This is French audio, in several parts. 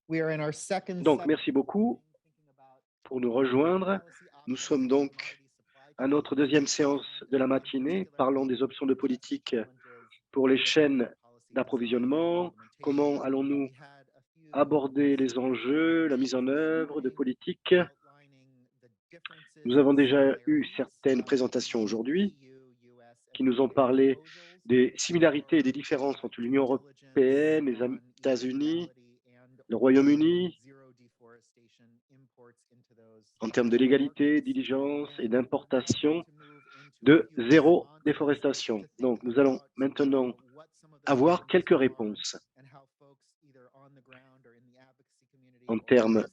Donc, merci beaucoup pour nous rejoindre. Nous sommes donc à notre deuxième séance de la matinée. Parlons des options de politique pour les chaînes d'approvisionnement. Comment allons-nous aborder les enjeux, la mise en œuvre de politiques? Nous avons déjà eu certaines présentations aujourd'hui qui nous ont parlé des similarités et des différences entre l'Union européenne, les États-Unis, le Royaume-Uni, en termes de légalité, diligence et d'importation de zéro déforestation. Donc, nous allons maintenant avoir quelques réponses en termes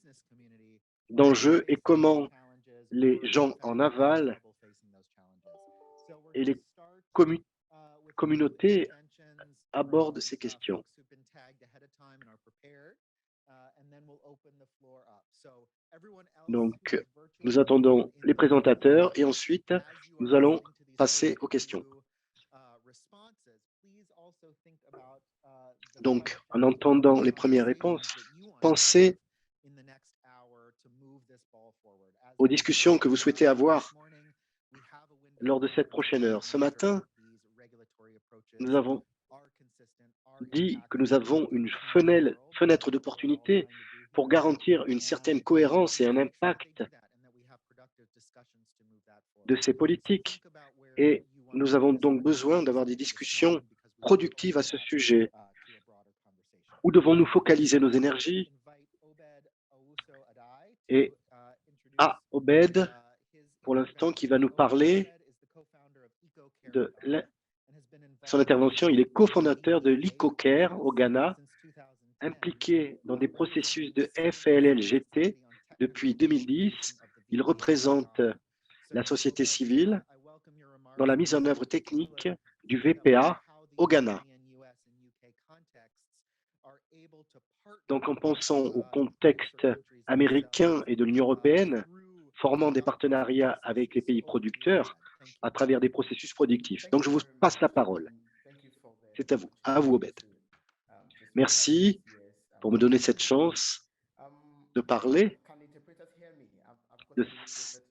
d'enjeux et comment les gens en aval et les communautés abordent ces questions. Donc, nous attendons les présentateurs et ensuite, nous allons passer aux questions. Donc, en entendant les premières réponses, pensez aux discussions que vous souhaitez avoir lors de cette prochaine heure. Ce matin, nous avons dit que nous avons une fenêtre d'opportunité pour garantir une certaine cohérence et un impact de ces politiques. Et nous avons donc besoin d'avoir des discussions productives à ce sujet. Où devons-nous focaliser nos énergies? Et Obed, pour l'instant, qui va nous parler de son intervention. Il est cofondateur de l'EcoCare au Ghana, impliqué dans des processus de FLLGT depuis 2010. Il représente la société civile dans la mise en œuvre technique du VPA au Ghana. Donc, en pensant au contexte américain et de l'Union européenne, formant des partenariats avec les pays producteurs à travers des processus productifs. Donc, je vous passe la parole. C'est à vous, Obed. Merci pour me donner cette chance de parler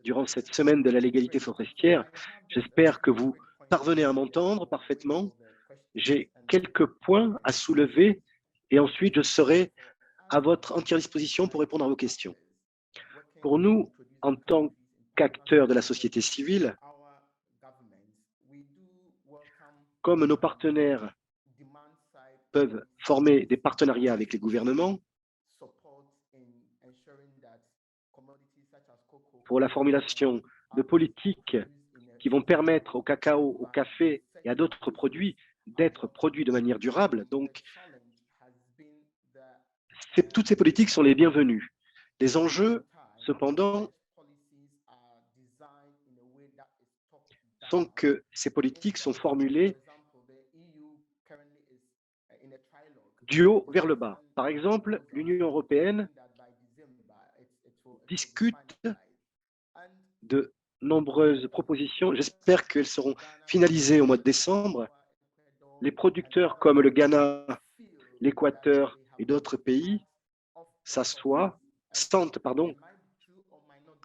durant cette semaine de la légalité forestière. J'espère que vous parvenez à m'entendre parfaitement. J'ai quelques points à soulever et ensuite je serai à votre entière disposition pour répondre à vos questions. Pour nous, en tant qu'acteurs de la société civile, comme nos partenaires peuvent former des partenariats avec les gouvernements pour la formulation de politiques qui vont permettre au cacao, au café et à d'autres produits d'être produits de manière durable. Donc, toutes ces politiques sont les bienvenues. Les enjeux, cependant, sont que ces politiques sont formulées du haut vers le bas. Par exemple, l'Union européenne discute de nombreuses propositions. J'espère qu'elles seront finalisées au mois de décembre. Les producteurs comme le Ghana, l'Équateur et d'autres pays sentent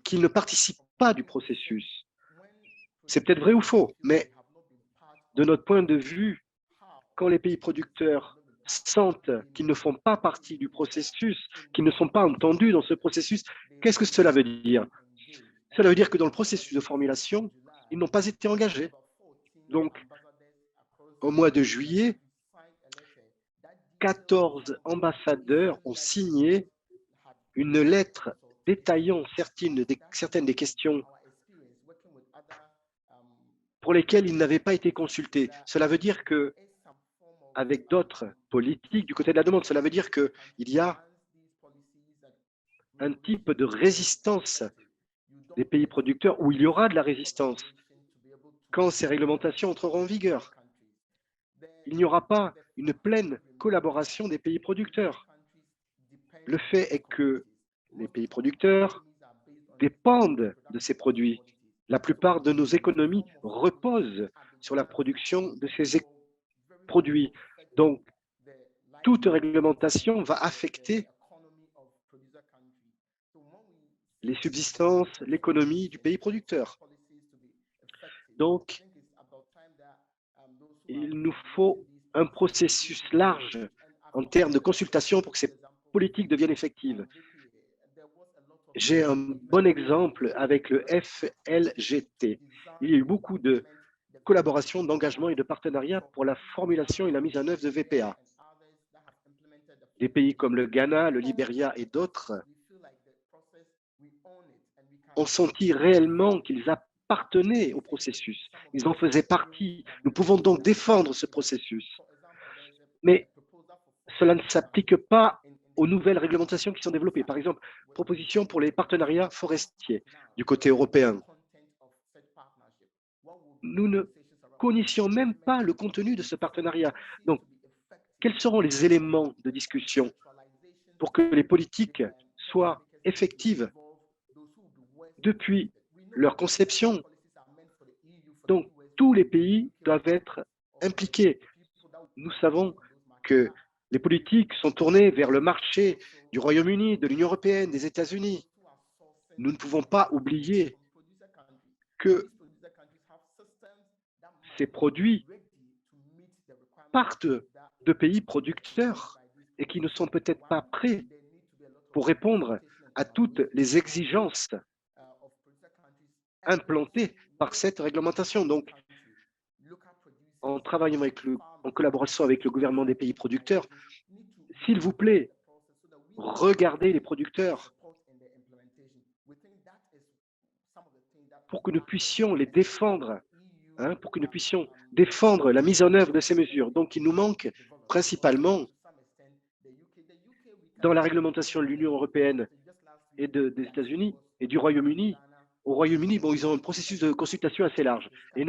qu'ils ne participent pas du processus. C'est peut-être vrai ou faux, mais de notre point de vue, quand les pays producteurs sentent qu'ils ne font pas partie du processus, qu'ils ne sont pas entendus dans ce processus, qu'est-ce que cela veut dire? Cela veut dire que dans le processus de formulation, ils n'ont pas été engagés. Donc, au mois de juillet, 14 ambassadeurs ont signé une lettre détaillant certaines des questions pour lesquelles ils n'avaient pas été consultés. Cela veut dire que, avec d'autres politiques du côté de la demande, cela veut dire qu'il y a un type de résistance des pays producteurs où il y aura de la résistance quand ces réglementations entreront en vigueur. Il n'y aura pas une pleine collaboration des pays producteurs. Le fait est que les pays producteurs dépendent de ces produits. La plupart de nos économies reposent sur la production de ces produits. Donc, toute réglementation va affecter les subsistances, l'économie du pays producteur. Donc, il nous faut un processus large en termes de consultation pour que ces politiques deviennent effectives. J'ai un bon exemple avec le FLGT. Il y a eu beaucoup de collaboration, d'engagement et de partenariat pour la formulation et la mise en œuvre de VPA. Des pays comme le Ghana, le Libéria et d'autres ont senti réellement qu'ils appartenaient au processus. Ils en faisaient partie. Nous pouvons donc défendre ce processus. Mais cela ne s'applique pas aux nouvelles réglementations qui sont développées. Par exemple, proposition pour les partenariats forestiers du côté européen. Nous ne connaissions même pas le contenu de ce partenariat. Donc, quels seront les éléments de discussion pour que les politiques soient effectives depuis leur conception? Donc, tous les pays doivent être impliqués. Nous savons que les politiques sont tournées vers le marché du Royaume-Uni, de l'Union européenne, des États-Unis. Nous ne pouvons pas oublier que ces produits partent de pays producteurs et qui ne sont peut-être pas prêts pour répondre à toutes les exigences implantées par cette réglementation. Donc, en travaillant en collaboration avec le gouvernement des pays producteurs, s'il vous plaît, regardez les producteurs pour que nous puissions les défendre, pour que nous puissions défendre la mise en œuvre de ces mesures. Donc, il nous manque principalement dans la réglementation de l'Union européenne et des États-Unis et du Royaume-Uni. Au Royaume-Uni, bon, ils ont un processus de consultation assez large. Et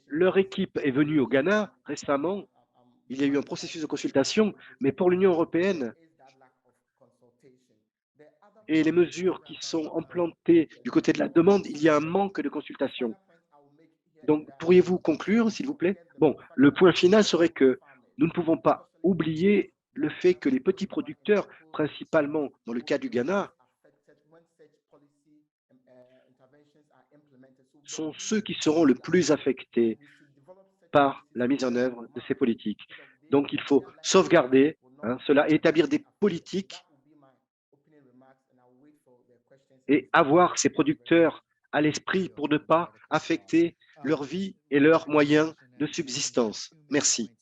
leur équipe est venue au Ghana récemment. Il y a eu un processus de consultation, mais pour l'Union européenne et les mesures qui sont implantées du côté de la demande, il y a un manque de consultation. Donc, pourriez-vous conclure, s'il vous plaît? Bon, le point final serait que nous ne pouvons pas oublier le fait que les petits producteurs, principalement dans le cas du Ghana, sont ceux qui seront le plus affectés par la mise en œuvre de ces politiques. Donc, il faut sauvegarder cela et établir des politiques et avoir ces producteurs à l'esprit pour ne pas affecter leur vie et leurs moyens de subsistance. Merci.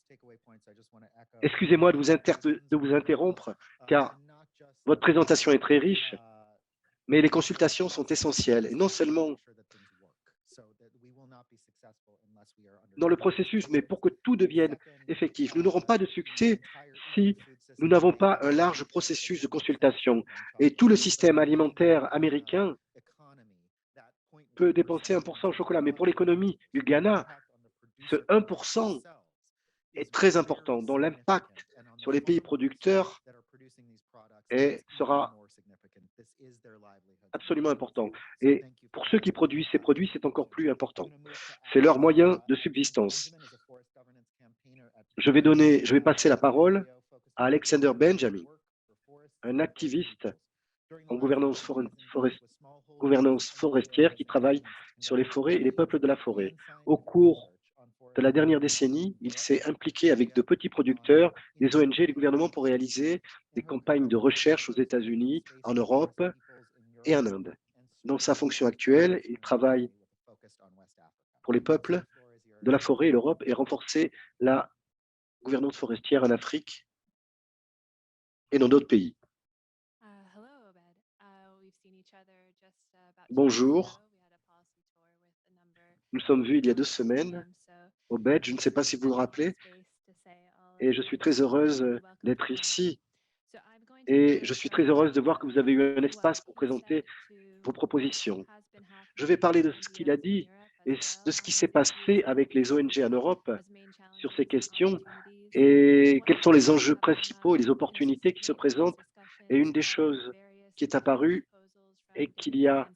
Excusez-moi de vous interrompre, car votre présentation est très riche, mais les consultations sont essentielles, et non seulement dans le processus, mais pour que tout devienne effectif. Nous n'aurons pas de succès si nous n'avons pas un large processus de consultation. Et tout le système alimentaire américain peut dépenser 1% au chocolat, mais pour l'économie du Ghana, ce 1% est très important, dont l'impact sur les pays producteurs sera absolument important. Et pour ceux qui produisent ces produits, c'est encore plus important. C'est leur moyen de subsistance. Je vais passer la parole à Alexander Benjamin, un activiste en gouvernance forestière qui travaille sur les forêts et les peuples de la forêt. Au cours de la dernière décennie, il s'est impliqué avec de petits producteurs, des ONG et des gouvernements pour réaliser des campagnes de recherche aux États-Unis, en Europe et en Inde. Dans sa fonction actuelle, il travaille pour les peuples de la forêt et l'Europe et renforcer la gouvernance forestière en Afrique et dans d'autres pays. Bonjour, nous sommes vus il y a 2 semaines au BED, je ne sais pas si vous vous rappelez, et je suis très heureuse d'être ici et je suis très heureuse de voir que vous avez eu un espace pour présenter vos propositions. Je vais parler de ce qu'il a dit et de ce qui s'est passé avec les ONG en Europe sur ces questions et quels sont les enjeux principaux et les opportunités qui se présentent. Et une des choses qui est apparue est qu'il y a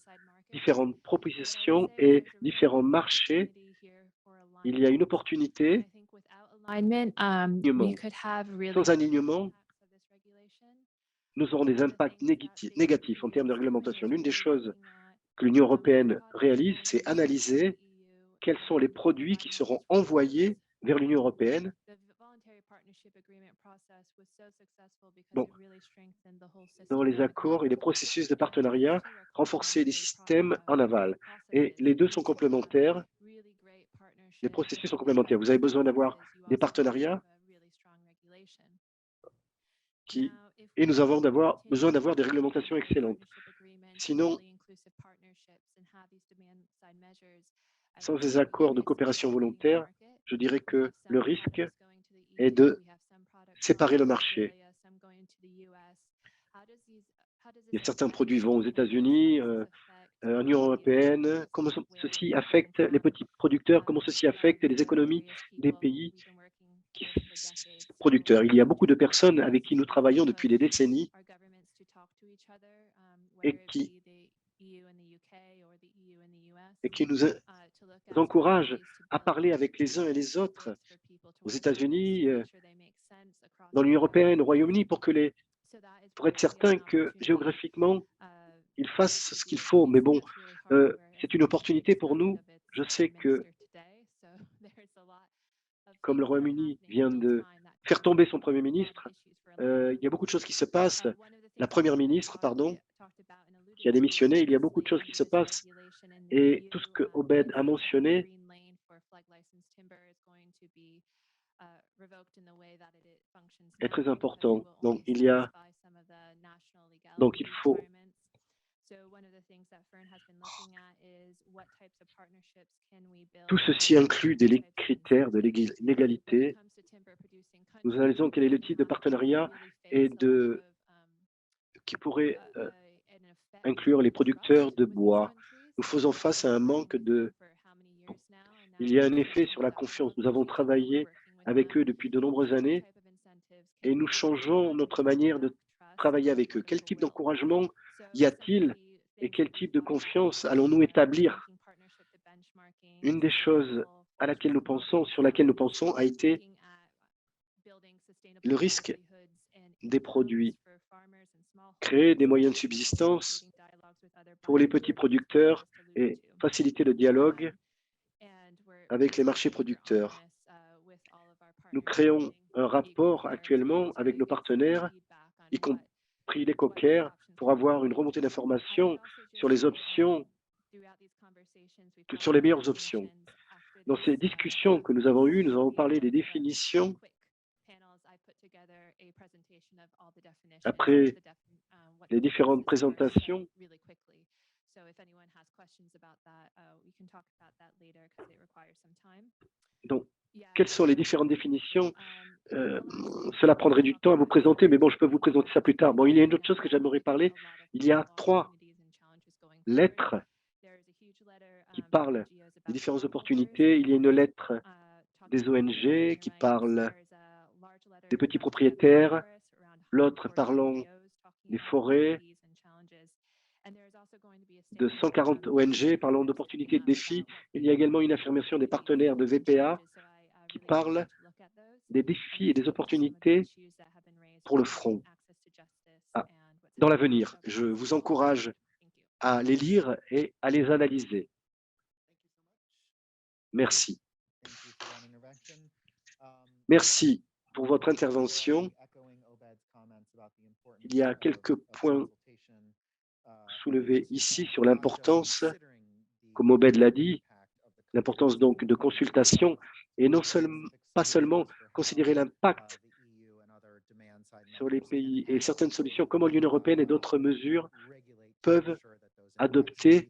différentes propositions et différents marchés. Il y a une opportunité. Sans alignement, nous aurons des impacts négatifs en termes de réglementation. L'une des choses que l'Union européenne réalise, c'est analyser quels sont les produits qui seront envoyés vers l'Union européenne. Bon, dans les accords et les processus de partenariat, renforcer les systèmes en aval. Et les deux sont complémentaires. Les processus sont complémentaires. Vous avez besoin d'avoir des partenariats et nous avons besoin d'avoir des réglementations excellentes. Sinon, sans ces accords de coopération volontaire, je dirais que le risque est de séparer le marché. Il y a certains produits vont aux États-Unis, en Union européenne. Comment ceci affecte les petits producteurs? Comment ceci affecte les économies des pays producteurs? Il y a beaucoup de personnes avec qui nous travaillons depuis des décennies et qui nous encouragent à parler avec les uns et les autres aux États-Unis, dans l'Union européenne, au Royaume-Uni, pour être certain que géographiquement, ils fassent ce qu'il faut. Mais bon, c'est une opportunité pour nous. Je sais que, comme le Royaume-Uni vient de faire tomber son Premier ministre, il y a beaucoup de choses qui se passent. La Première ministre, pardon, qui a démissionné, il y a beaucoup de choses qui se passent. Et tout ce que Obed a mentionné est très important. Donc, il faut tout ceci inclut des critères de légalité. Nous analysons quel est le type de partenariat et qui pourrait inclure les producteurs de bois. Nous faisons face à un manque de... Il y a un effet sur la confiance. Nous avons travaillé avec eux depuis de nombreuses années et nous changeons notre manière de travailler avec eux. Quel type d'encouragement y a-t-il et quel type de confiance allons-nous établir? Une des choses sur laquelle nous pensons, a été le risque des produits. Créer des moyens de subsistance pour les petits producteurs et faciliter le dialogue avec les marchés producteurs. Nous créons un rapport actuellement avec nos partenaires, y compris les coquers, pour avoir une remontée d'informations sur les options, sur les meilleures options. Dans ces discussions que nous avons eues, nous avons parlé des définitions. Après les différentes présentations, donc, quelles sont les différentes définitions? Cela prendrait du temps à vous présenter, mais bon, je peux vous présenter ça plus tard. Bon, il y a une autre chose que j'aimerais parler. Il y a 3 lettres qui parlent des différentes opportunités. Il y a une lettre des ONG qui parle des petits propriétaires, l'autre parlant des forêts, de 140 ONG parlant d'opportunités et de défis. Il y a également une affirmation des partenaires de VPA qui parle des défis et des opportunités pour le front dans l'avenir. Je vous encourage à les lire et à les analyser. Merci. Merci pour votre intervention. Il y a quelques points soulevés ici sur l'importance, comme Obed l'a dit, l'importance donc de consultation et pas seulement considérer l'impact sur les pays et certaines solutions, comment l'Union européenne et d'autres mesures peuvent adopter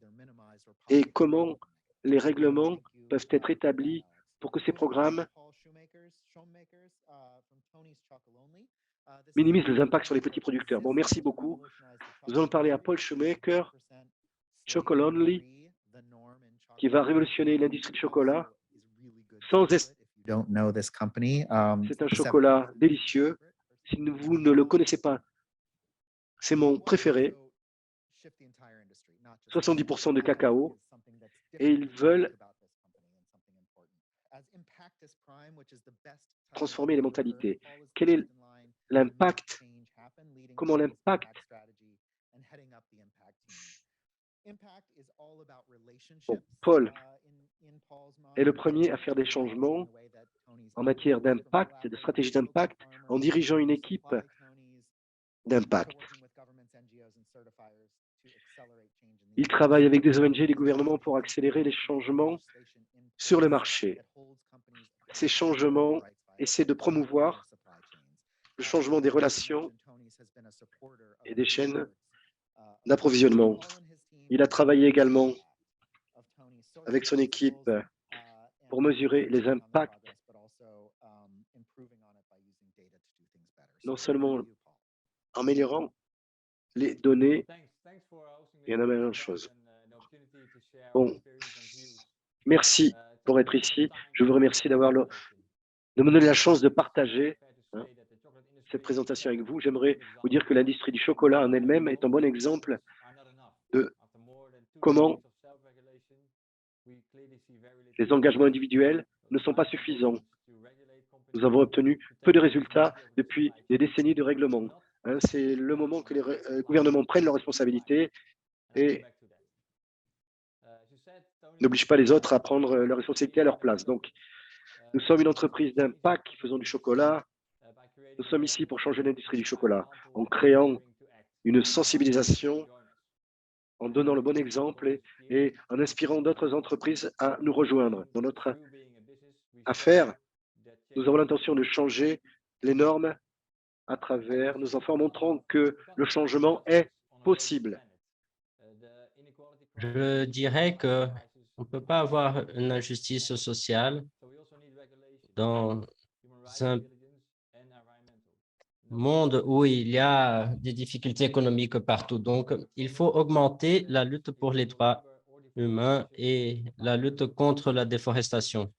et comment les règlements peuvent être établis pour que ces programmes minimisent les impacts sur les petits producteurs. Bon, merci beaucoup. Nous allons parler à Paul Shoemaker, Chocolonely, qui va révolutionner l'industrie du chocolat. C'est un chocolat délicieux. Si vous ne le connaissez pas, c'est mon préféré. 70% de cacao. Et ils veulent transformer les mentalités. Quel est l'impact? Comment l'impact? Bon, Paul est le premier à faire des changements en matière d'impact, de stratégie d'impact, en dirigeant une équipe d'impact. Il travaille avec des ONG et des gouvernements pour accélérer les changements sur le marché. Ces changements essaient de promouvoir le changement des relations et des chaînes d'approvisionnement. Il a travaillé également avec son équipe pour mesurer les impacts, non seulement en améliorant les données et en améliorant les choses. Bon, merci pour être ici. Je vous remercie de me donner la chance de partager cette présentation avec vous. J'aimerais vous dire que l'industrie du chocolat en elle-même est un bon exemple de comment les engagements individuels ne sont pas suffisants. Nous avons obtenu peu de résultats depuis des décennies de règlements. C'est le moment que les gouvernements prennent leurs responsabilités et n'obligent pas les autres à prendre leurs responsabilités à leur place. Donc, nous sommes une entreprise d'impact qui faisons du chocolat. Nous sommes ici pour changer l'industrie du chocolat en créant une sensibilisation, en donnant le bon exemple et en inspirant d'autres entreprises à nous rejoindre. Dans notre affaire, nous avons l'intention de changer les normes à travers nos enfants, montrant que le changement est possible. Je dirais qu'on ne peut pas avoir une injustice sociale dans un monde où il y a des difficultés économiques partout. Donc, il faut augmenter la lutte pour les droits humains et la lutte contre la déforestation.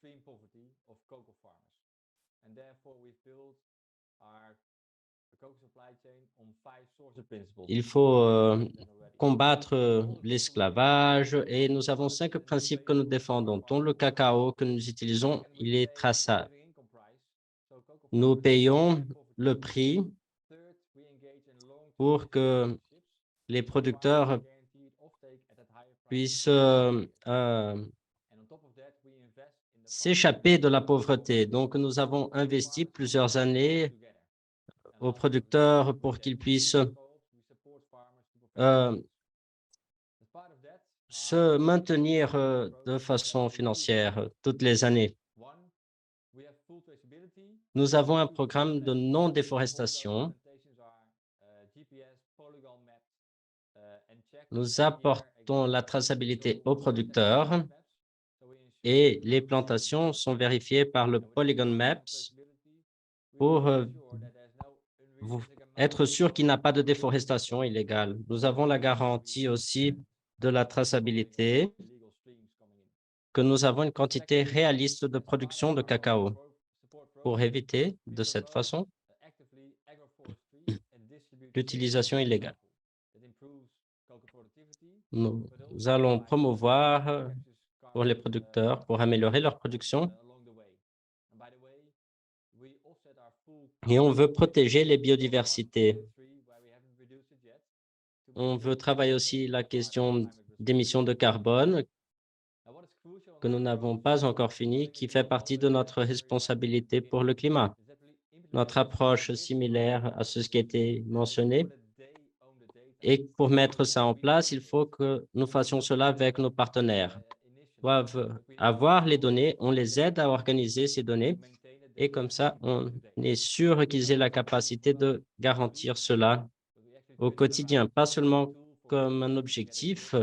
Il faut combattre l'esclavage et nous avons 5 principes que nous défendons, dont le cacao que nous utilisons, il est traçable. Nous payons le prix pour que les producteurs puissent s'échapper de la pauvreté. Donc, nous avons investi plusieurs années aux producteurs pour qu'ils puissent se maintenir de façon financière toutes les années. Nous avons un programme de non-déforestation. Nous apportons la traçabilité aux producteurs et les plantations sont vérifiées par le Polygon Maps pour être sûr qu'il n'y a pas de déforestation illégale. Nous avons la garantie aussi de la traçabilité, que nous avons une quantité réaliste de production de cacao pour éviter de cette façon l'utilisation illégale. Nous allons promouvoir pour les producteurs pour améliorer leur production et on veut protéger les biodiversités. On veut travailler aussi la question d'émissions de carbone que nous n'avons pas encore fini, qui fait partie de notre responsabilité pour le climat. Notre approche similaire à ce qui a été mentionné. Et pour mettre ça en place, il faut que nous fassions cela avec nos partenaires. Ils doivent avoir les données, on les aide à organiser ces données et comme ça, on est sûr qu'ils aient la capacité de garantir cela au quotidien, pas seulement comme un objectif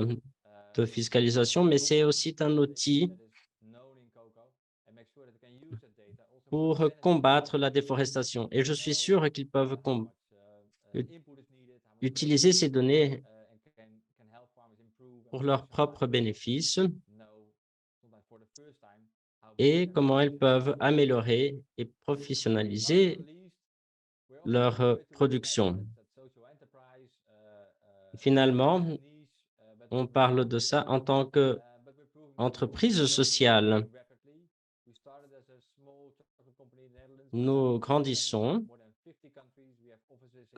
de fiscalisation, mais c'est aussi un outil pour combattre la déforestation. Et je suis sûr qu'ils peuvent utiliser ces données pour leurs propres bénéfices et comment elles peuvent améliorer et professionnaliser leur production. Finalement, on parle de ça en tant qu'entreprise sociale. Nous grandissons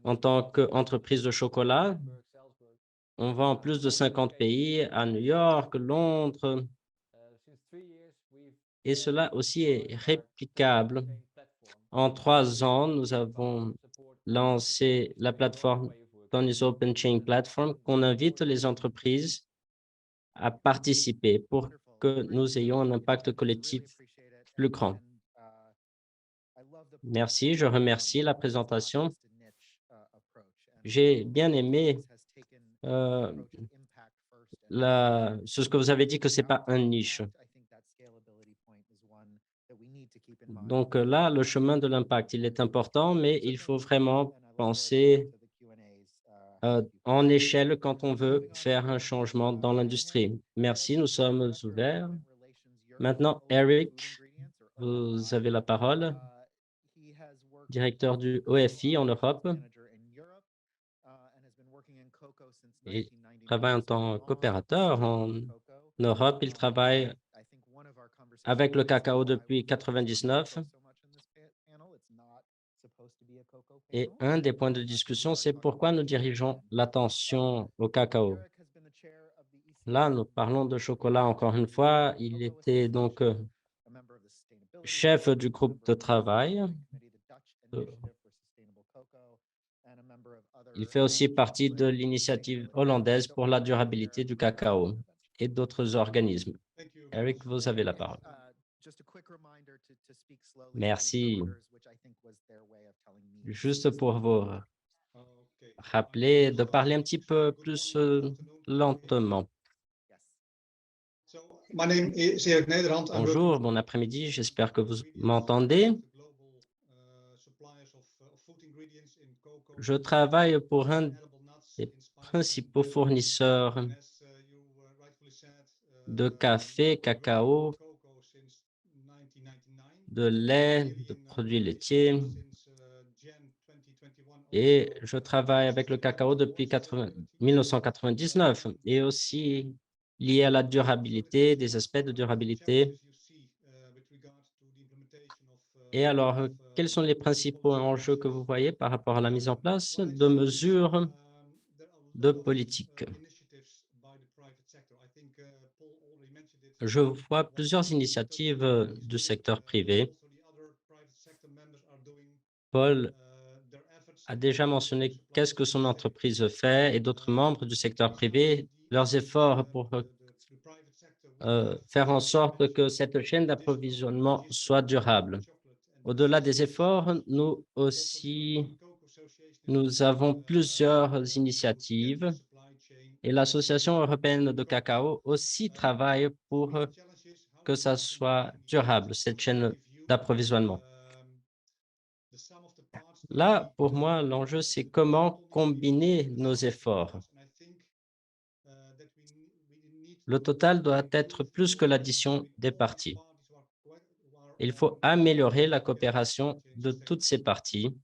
en tant qu'entreprise de chocolat. On vend en plus de 50 pays, à New York, Londres, et cela aussi est réplicable. En 3 ans, nous avons lancé la plateforme Tony's Open Chain Platform, qu'on invite les entreprises à participer pour que nous ayons un impact collectif plus grand. Merci, je remercie la présentation. J'ai bien aimé ce que vous avez dit, que ce n'est pas un niche. Donc là, le chemin de l'impact, il est important, mais il faut vraiment penser en échelle quand on veut faire un changement dans l'industrie. Merci, nous sommes ouverts. Maintenant, Eric, vous avez la parole, directeur du OFI en Europe. Il travaille en tant qu'opérateur en Europe. Il travaille avec le cacao depuis 1999. Et un des points de discussion, c'est pourquoi nous dirigeons l'attention au cacao. Là, nous parlons de chocolat encore une fois. Il était donc chef du groupe de travail. Il fait aussi partie de l'initiative hollandaise pour la durabilité du cacao et d'autres organismes. Eric, vous avez la parole. Merci. Juste pour vous rappeler de parler un petit peu plus lentement. Bonjour, bon après-midi, j'espère que vous m'entendez. Je travaille pour un des principaux fournisseurs de café, cacao, de lait, de produits laitiers. Et je travaille avec le cacao depuis 1999 et aussi lié à la durabilité, des aspects de durabilité. Et alors, quels sont les principaux enjeux que vous voyez par rapport à la mise en place de mesures de politique? Je vois plusieurs initiatives du secteur privé. Paul a déjà mentionné qu'est-ce que son entreprise fait et d'autres membres du secteur privé, leurs efforts pour faire en sorte que cette chaîne d'approvisionnement soit durable. Au-delà des efforts, nous avons plusieurs initiatives et l'Association européenne de cacao aussi travaille pour que ça soit durable, cette chaîne d'approvisionnement. Là, pour moi, l'enjeu, c'est comment combiner nos efforts. Le total doit être plus que l'addition des parties. Il faut améliorer la coopération de toutes ces parties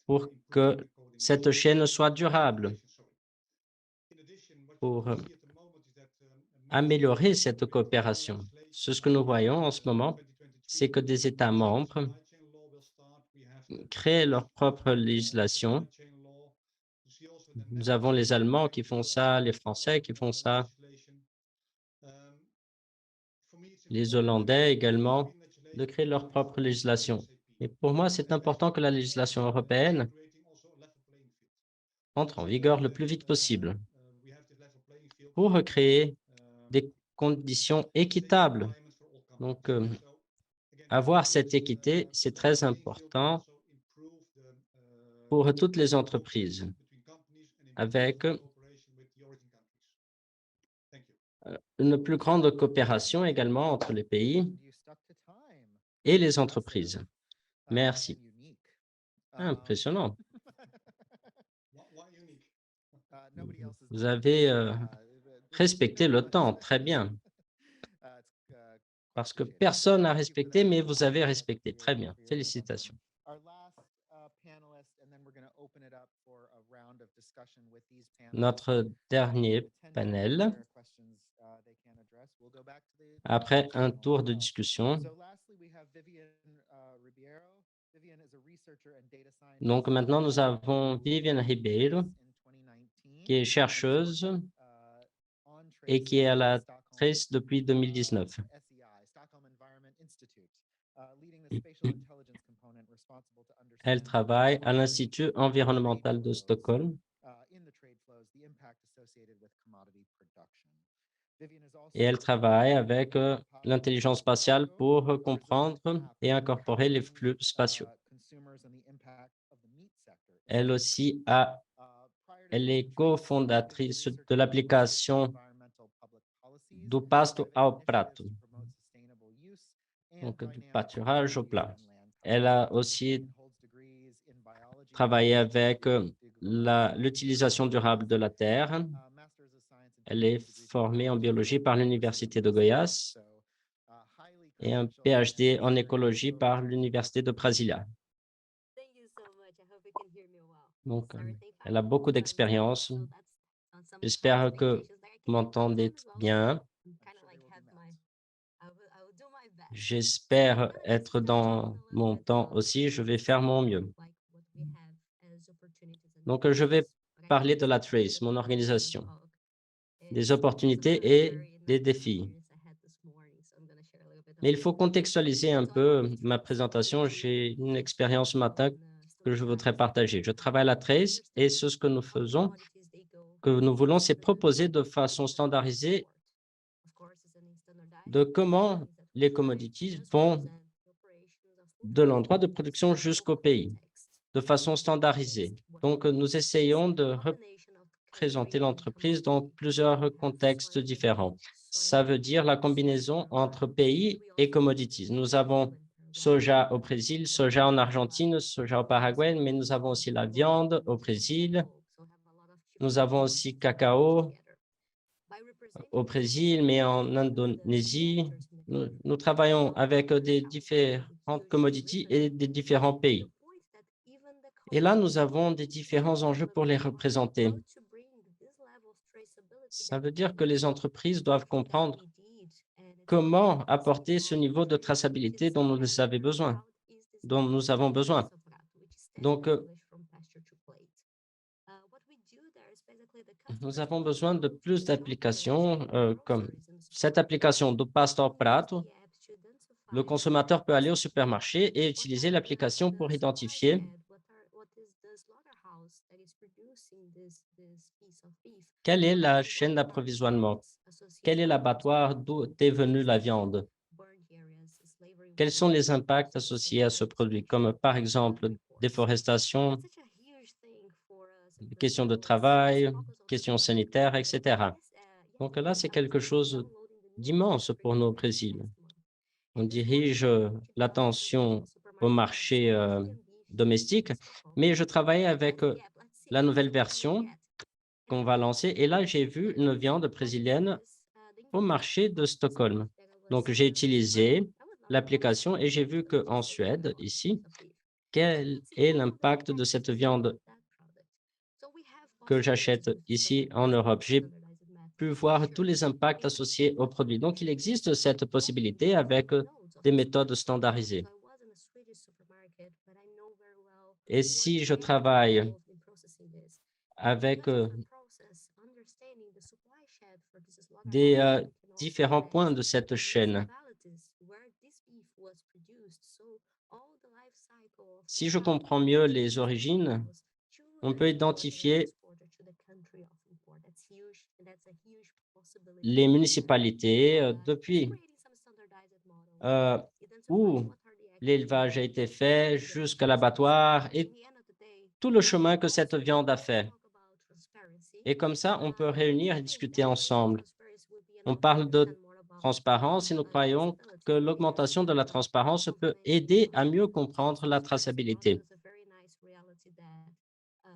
pour que cette chaîne soit durable. Pour améliorer cette coopération, ce que nous voyons en ce moment, c'est que des États membres créent leur propre législation. Nous avons les Allemands qui font ça, les Français qui font ça, les Hollandais également, de créer leur propre législation. Et pour moi, c'est important que la législation européenne entre en vigueur le plus vite possible pour recréer des conditions équitables. Donc, avoir cette équité, c'est très important pour toutes les entreprises, avec une plus grande coopération également entre les pays et les entreprises. Merci. Impressionnant. Vous avez respecté le temps, très bien. Parce que personne n'a respecté, mais vous avez respecté. Très bien. Félicitations. Notre dernier panel, Après un tour de discussion, donc maintenant nous avons Viviane Ribeiro, qui est chercheuse et qui est à la TRACE depuis 2019. Elle travaille à l'Institut environnemental de Stockholm. Et elle travaille avec l'intelligence spatiale pour comprendre et incorporer les flux spatiaux. Elle aussi elle est cofondatrice de l'application do pasto ao prato, donc du pâturage au plat. Elle a aussi travaillé avec l'utilisation durable de la terre. Elle est formée en biologie par l'Université de Goiás et un PhD en écologie par l'Université de Brasilia. Donc, elle a beaucoup d'expérience. J'espère que vous m'entendez bien. J'espère être dans mon temps aussi. Je vais faire mon mieux. Donc, je vais parler de la TRACE, mon organisation, des opportunités et des défis. Mais il faut contextualiser un peu ma présentation. J'ai une expérience ce matin que je voudrais partager. Je travaille à la TRACE et ce que nous faisons, que nous voulons, c'est proposer de façon standardisée de comment les commodities vont de l'endroit de production jusqu'au pays, de façon standardisée. Donc, nous essayons de représenter l'entreprise dans plusieurs contextes différents. Ça veut dire la combinaison entre pays et commodities. Nous avons soja au Brésil, soja en Argentine, soja au Paraguay, mais nous avons aussi la viande au Brésil. Nous avons aussi cacao au Brésil, mais en Indonésie. Nous travaillons avec des différentes commodities et des différents pays. Et là, nous avons des différents enjeux pour les représenter. Ça veut dire que les entreprises doivent comprendre comment apporter ce niveau de traçabilité dont nous avons besoin, dont nous avons besoin. Donc, nous avons besoin de plus d'applications comme cette application do Pasto ao Prato. Le consommateur peut aller au supermarché et utiliser l'application pour identifier quelle est la chaîne d'approvisionnement, quel est l'abattoir d'où est venue la viande, quels sont les impacts associés à ce produit, comme par exemple déforestation, questions de travail, questions sanitaires, etc. Donc là, c'est quelque chose d'immense pour nous au Brésil. On dirige l'attention au marché domestique, mais je travaille avec la nouvelle version qu'on va lancer. Et là, j'ai vu une viande brésilienne au marché de Stockholm. Donc, j'ai utilisé l'application et j'ai vu qu'en Suède, ici, quel est l'impact de cette viande que j'achète ici en Europe. J'ai pu voir tous les impacts associés aux produits. Donc, il existe cette possibilité avec des méthodes standardisées. Et si je travaille avec des différents points de cette chaîne, si je comprends mieux les origines, on peut identifier les municipalités depuis où l'élevage a été fait jusqu'à l'abattoir et tout le chemin que cette viande a fait. Et comme ça, on peut réunir et discuter ensemble. On parle de transparence et nous croyons que l'augmentation de la transparence peut aider à mieux comprendre la traçabilité.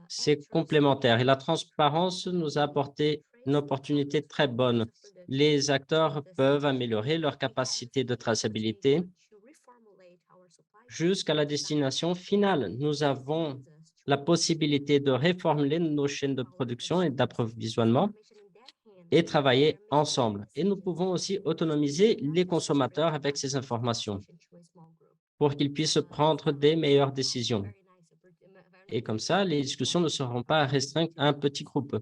C'est complémentaire et la transparence nous a apporté une opportunité très bonne. Les acteurs peuvent améliorer leur capacité de traçabilité jusqu'à la destination finale. Nous avons la possibilité de réformuler nos chaînes de production et d'approvisionnement et travailler ensemble. Et nous pouvons aussi autonomiser les consommateurs avec ces informations pour qu'ils puissent prendre des meilleures décisions. Et comme ça, les discussions ne seront pas restreintes à un petit groupe.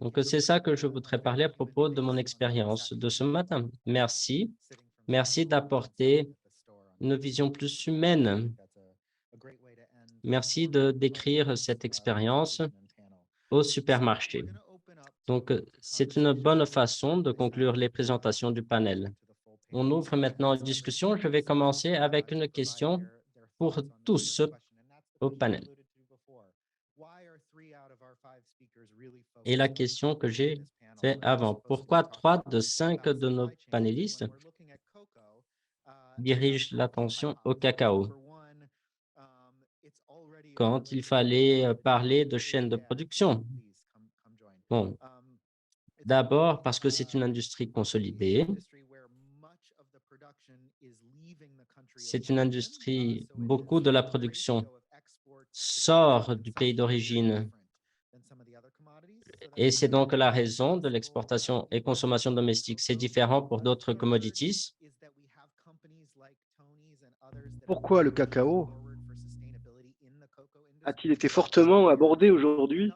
Donc, c'est ça que je voudrais parler à propos de mon expérience de ce matin. Merci. Merci d'apporter une vision plus humaine. Merci de décrire cette expérience au supermarché. Donc, c'est une bonne façon de conclure les présentations du panel. On ouvre maintenant une discussion. Je vais commencer avec une question pour tous au panel. Et la question que j'ai faite avant, pourquoi 3 de 5 de nos panélistes dirigent l'attention au cacao quand il fallait parler de chaîne de production? Bon, d'abord parce que c'est une industrie consolidée. C'est une industrie, beaucoup de la production sort du pays d'origine. Et c'est donc la raison de l'exportation et consommation domestique. C'est différent pour d'autres commodities. Pourquoi le cacao a-t-il été fortement abordé aujourd'hui?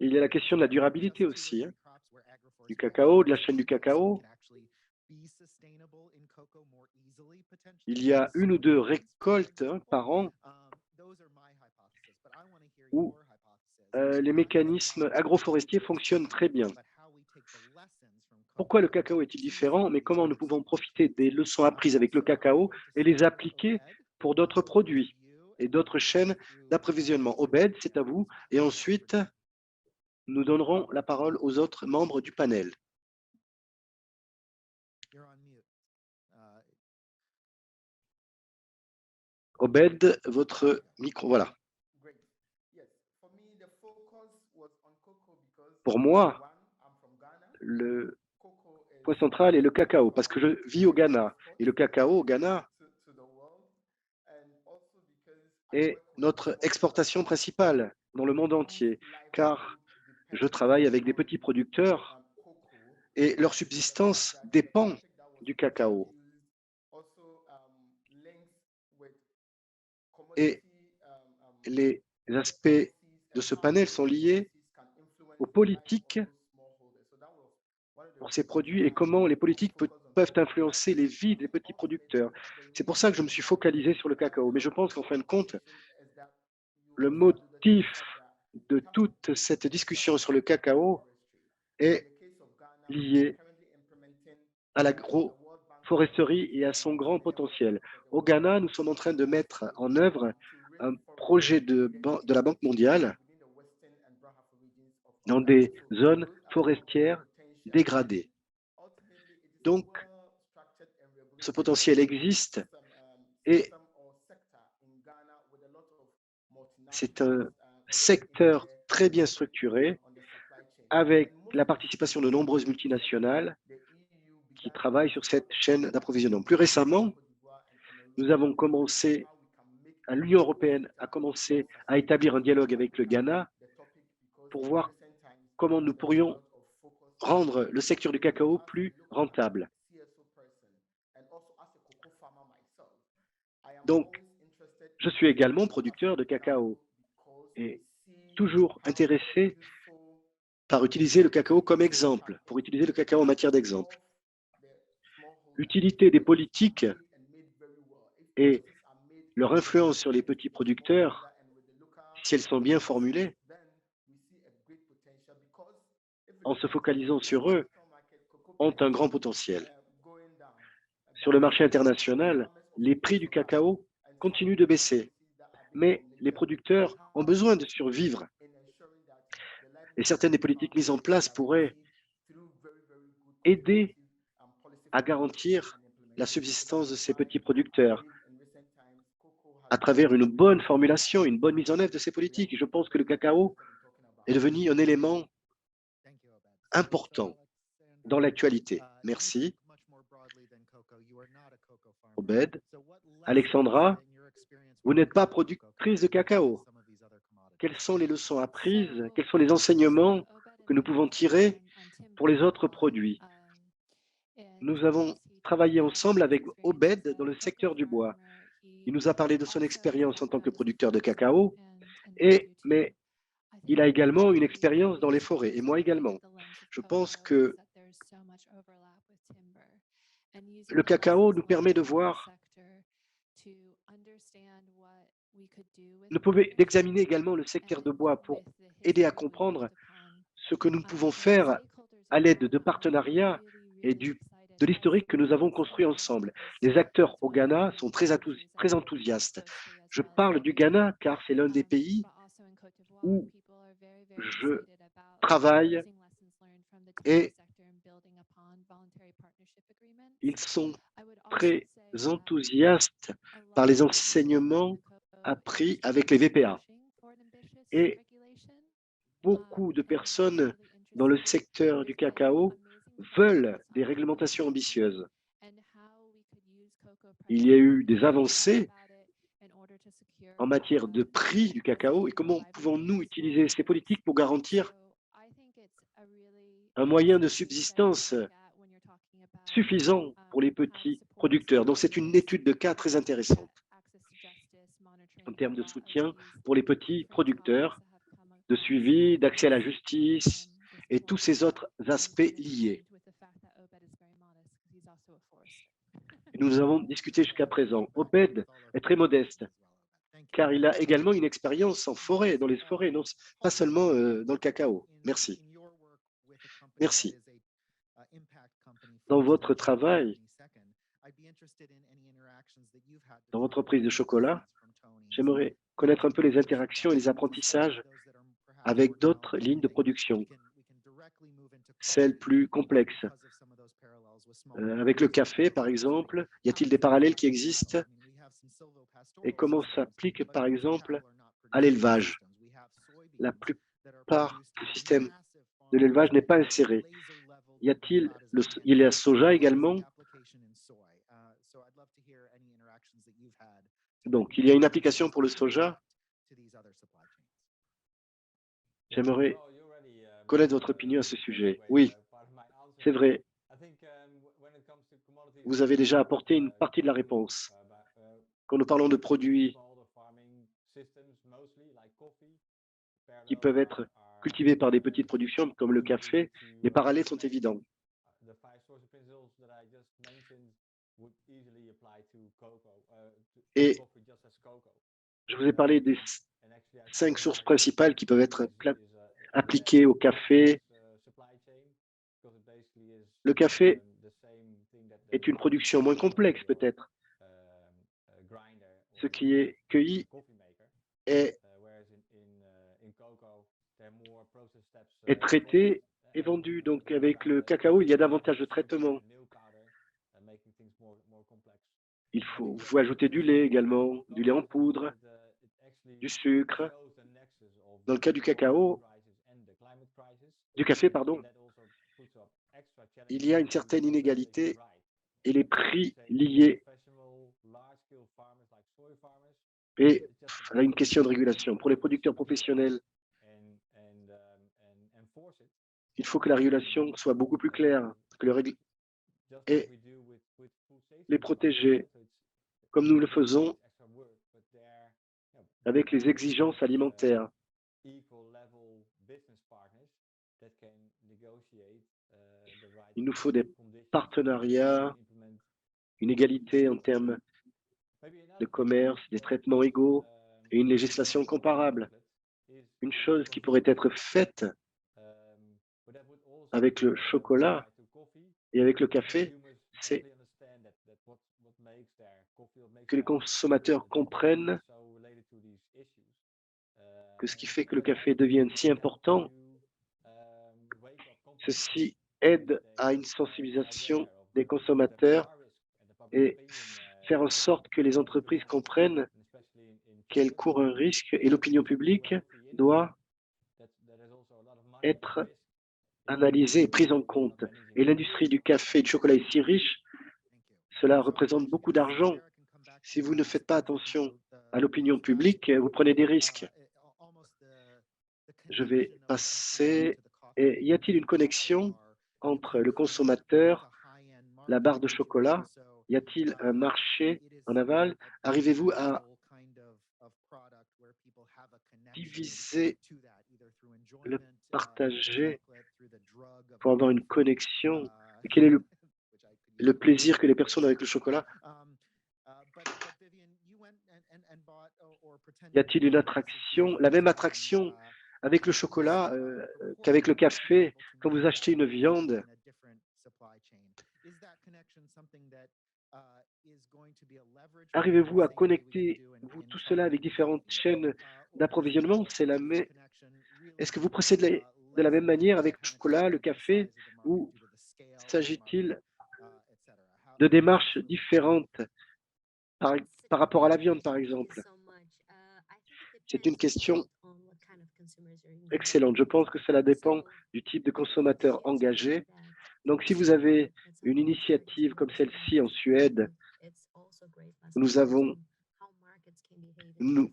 Il y a la question de la durabilité aussi, du cacao, de la chaîne du cacao. Il y a 1 ou 2 récoltes par an où les mécanismes agroforestiers fonctionnent très bien. Pourquoi le cacao est-il différent? Mais comment nous pouvons profiter des leçons apprises avec le cacao et les appliquer pour d'autres produits et d'autres chaînes d'approvisionnement? Obed, c'est à vous. Et ensuite, nous donnerons la parole aux autres membres du panel. Obed, votre micro, voilà. Pour moi, le point central est le cacao, parce que je vis au Ghana. Et le cacao au Ghana est notre exportation principale dans le monde entier, car je travaille avec des petits producteurs et leur subsistance dépend du cacao. Et les aspects de ce panel sont liés aux politiques pour ces produits et comment les politiques peuvent influencer les vies des petits producteurs. C'est pour ça que je me suis focalisé sur le cacao. Mais je pense qu'en fin de compte, le motif de toute cette discussion sur le cacao est lié à l'agroforesterie et à son grand potentiel. Au Ghana, nous sommes en train de mettre en œuvre un projet de la Banque mondiale dans des zones forestières dégradées. Donc, ce potentiel existe et c'est un secteur très bien structuré avec la participation de nombreuses multinationales qui travaillent sur cette chaîne d'approvisionnement. Plus récemment, l'Union européenne a commencé à établir un dialogue avec le Ghana pour voir comment nous pourrions rendre le secteur du cacao plus rentable. Donc, je suis également producteur de cacao et toujours intéressé par utiliser le cacao comme exemple, pour utiliser le cacao en matière d'exemple. L'utilité des politiques et leur influence sur les petits producteurs, si elles sont bien formulées, en se focalisant sur eux, ont un grand potentiel. Sur le marché international, les prix du cacao continuent de baisser, mais les producteurs ont besoin de survivre. Et certaines des politiques mises en place pourraient aider à garantir la subsistance de ces petits producteurs à travers une bonne formulation, une bonne mise en œuvre de ces politiques. Et je pense que le cacao est devenu un élément important dans l'actualité. Merci. Obed. Alexandra, vous n'êtes pas productrice de cacao. Quelles sont les leçons apprises? Quels sont les enseignements que nous pouvons tirer pour les autres produits. Nous avons travaillé ensemble avec Obed dans le secteur du bois. Il nous a parlé de son expérience en tant que producteur de cacao, mais il a également une expérience dans les forêts, et moi également. Je pense que le cacao nous permet de voir, d'examiner également le secteur de bois pour aider à comprendre ce que nous pouvons faire à l'aide de partenariats et de l'historique que nous avons construit ensemble. Les acteurs au Ghana sont très enthousiastes. Je parle du Ghana car c'est l'un des pays où je travaille et ils sont très enthousiastes par les enseignements appris avec les VPA. Et beaucoup de personnes dans le secteur du cacao veulent des réglementations ambitieuses. Il y a eu des avancées en matière de prix du cacao et comment pouvons-nous utiliser ces politiques pour garantir un moyen de subsistance suffisant pour les petits producteurs. Donc, c'est une étude de cas très intéressante en termes de soutien pour les petits producteurs, de suivi, d'accès à la justice et tous ces autres aspects liés. Nous avons discuté jusqu'à présent. Obed est très modeste, car il a également une expérience en forêt, dans les forêts, non pas seulement dans le cacao. Merci. Merci. Dans votre travail, dans votre entreprise de chocolat, j'aimerais connaître un peu les interactions et les apprentissages avec d'autres lignes de production, celles plus complexes. Avec le café, par exemple, y a-t-il des parallèles qui existent? Et comment s'applique, par exemple, à l'élevage? La plupart du système de l'élevage n'est pas inséré. Il y a soja également? Donc, il y a une application pour le soja. J'aimerais connaître votre opinion à ce sujet. Oui, c'est vrai. Vous avez déjà apporté une partie de la réponse. Quand nous parlons de produits qui peuvent être cultivés par des petites productions comme le café, les parallèles sont évidents. Et je vous ai parlé des 5 sources principales qui peuvent être appliquées au café. Le café est une production moins complexe peut-être. Ce qui est cueilli est traité et vendu. Donc avec le cacao, il y a davantage de traitements. Vous pouvez ajouter du lait également, du lait en poudre, du sucre. Dans le cas du cacao, du café, pardon, il y a une certaine inégalité et les prix liés et une question de régulation. Pour les producteurs professionnels, il faut que la régulation soit beaucoup plus claire et les protéger comme nous le faisons avec les exigences alimentaires. Il nous faut des partenariats, une égalité en termes de commerce, des traitements égaux et une législation comparable. Une chose qui pourrait être faite avec le chocolat et avec le café, c'est que les consommateurs comprennent que ce qui fait que le café devienne si important, ceci aide à une sensibilisation des consommateurs et faire en sorte que les entreprises comprennent qu'elles courent un risque et l'opinion publique doit être analysée et prise en compte. Et l'industrie du café et du chocolat est si riche, cela représente beaucoup d'argent. Si vous ne faites pas attention à l'opinion publique, vous prenez des risques. Je vais passer Et y a-t-il une connexion entre le consommateur, la barre de chocolat? Y a-t-il un marché en aval? Arrivez-vous à diviser le partager pour avoir une connexion? Et quel est le plaisir que les personnes ont avec le chocolat? Y a-t-il une attraction, la même attraction avec le chocolat qu'avec le café quand vous achetez une viande? Arrivez-vous à connecter vous tout cela avec différentes chaînes d'approvisionnement? Est-ce que vous procédez de la même manière avec le chocolat, le café, ou s'agit-il de démarches différentes par, par rapport à la viande, par exemple? C'est une question excellente. Je pense que cela dépend du type de consommateur engagé. Donc, si vous avez une initiative comme celle-ci en Suède, nous avons, nous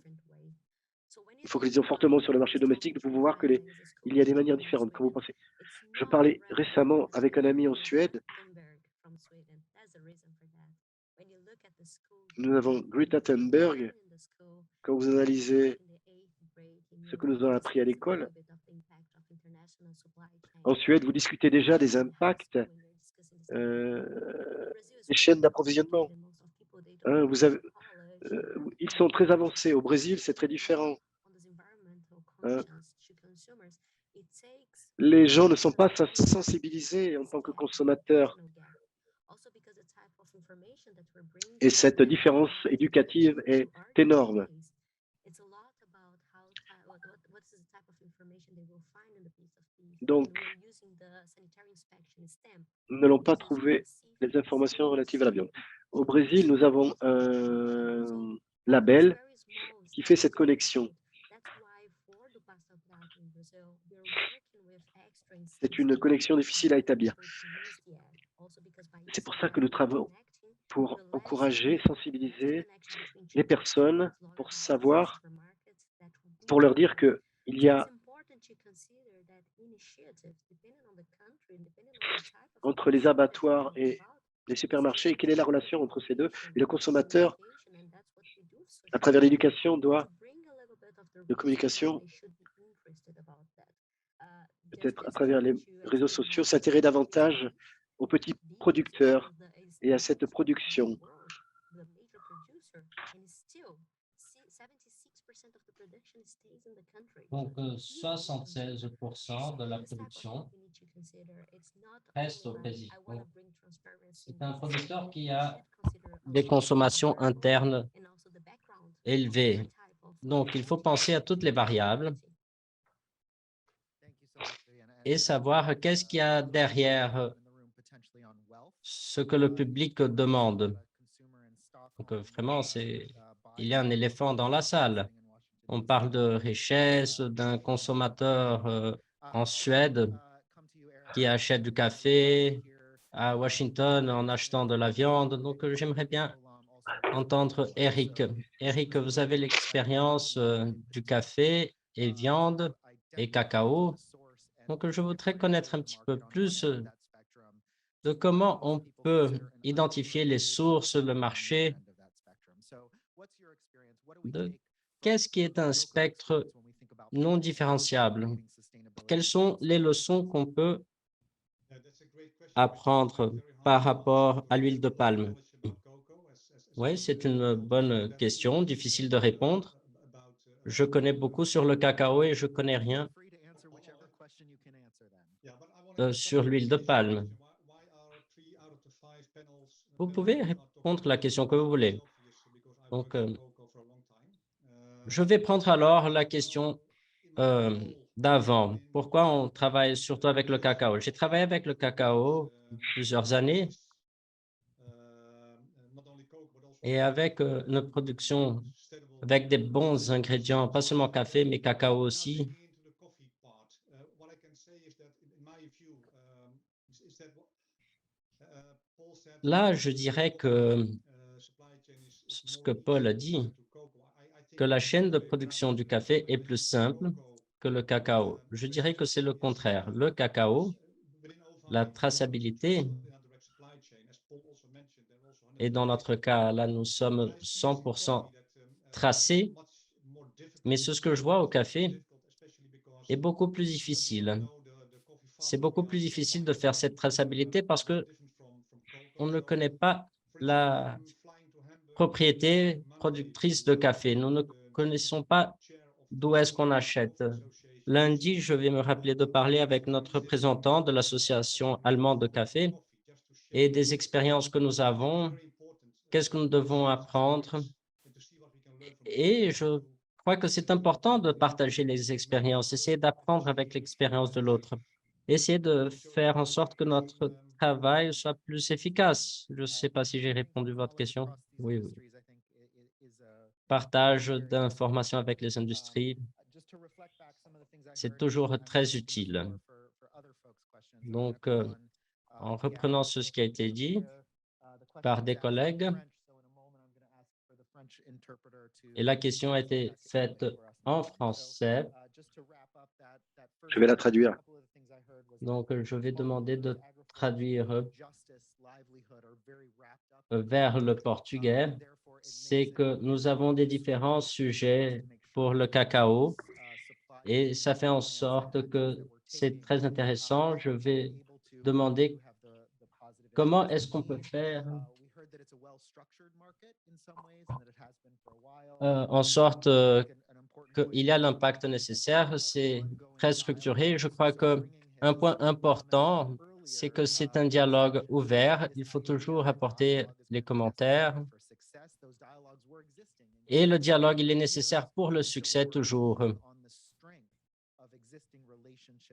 focalisons fortement sur le marché domestique, nous pouvons voir il y a des manières différentes. Quand vous pensez, je parlais récemment avec un ami en Suède. Nous avons Greta Thunberg. Quand vous analysez ce que nous avons appris à l'école, en Suède, vous discutez déjà des impacts des chaînes d'approvisionnement. Ils sont très avancés. Au Brésil, c'est très différent. Les gens ne sont pas sensibilisés en tant que consommateurs. Et cette différence éducative est énorme. Donc, nous n'allons pas trouver les informations relatives à la viande. Au Brésil, nous avons un label qui fait cette connexion. C'est une connexion difficile à établir. C'est pour ça que nous travaillons pour encourager, sensibiliser les personnes, pour savoir, pour leur dire qu'il y a entre les abattoirs et les supermarchés, et quelle est la relation entre ces deux. Et le consommateur, à travers l'éducation, de communication, peut-être à travers les réseaux sociaux, s'intéresser davantage aux petits producteurs et à cette production. Donc, 76% de la production reste au Brésil. C'est un producteur qui a des consommations internes élevées. Donc, il faut penser à toutes les variables et savoir qu'est-ce qu'il y a derrière ce que le public demande. Donc, vraiment, il y a un éléphant dans la salle. On parle de richesse, d'un consommateur en Suède qui achète du café à Washington en achetant de la viande. Donc, j'aimerais bien entendre Eric. Eric, vous avez l'expérience du café et viande et cacao. Donc, je voudrais connaître un petit peu plus de comment on peut identifier les sources, le marché, de qu'est-ce qui est un spectre non différenciable. Quelles sont les leçons qu'on peut apprendre par rapport à l'huile de palme? Oui, c'est une bonne question, difficile de répondre. Je connais beaucoup sur le cacao et je connais rien sur l'huile de palme. Vous pouvez répondre à la question que vous voulez. Donc, je vais prendre alors la question d'avant. Pourquoi on travaille surtout avec le cacao? J'ai travaillé avec le cacao plusieurs années et avec une production avec des bons ingrédients, pas seulement café, mais cacao aussi. Là, je dirais que ce que Paul a dit, que la chaîne de production du café est plus simple que le cacao. Je dirais que c'est le contraire. Le cacao, la traçabilité, et dans notre cas, là, nous sommes 100% tracés, mais ce que je vois au café est beaucoup plus difficile. C'est beaucoup plus difficile de faire cette traçabilité parce que on ne connaît pas la propriété productrice de café. Nous ne connaissons pas d'où est-ce qu'on achète. Lundi, je vais me rappeler de parler avec notre représentant de l'association allemande de café et des expériences que nous avons, qu'est-ce que nous devons apprendre. Et je crois que c'est important de partager les expériences, essayer d'apprendre avec l'expérience de l'autre, essayer de faire en sorte que notre travail soit plus efficace. Je ne sais pas si j'ai répondu à votre question. Oui, oui. Partage d'informations avec les industries, c'est toujours très utile. Donc, en reprenant ce qui a été dit par des collègues, et la question a été faite en français. Je vais la traduire. Donc, je vais demander de traduire vers le portugais. C'est que nous avons des différents sujets pour le cacao et ça fait en sorte que c'est très intéressant. Je vais demander comment est-ce qu'on peut faire en sorte qu'il y a l'impact nécessaire. C'est très structuré. Je crois qu'un point important, c'est que c'est un dialogue ouvert. Il faut toujours apporter les commentaires. Et le dialogue, il est nécessaire pour le succès toujours.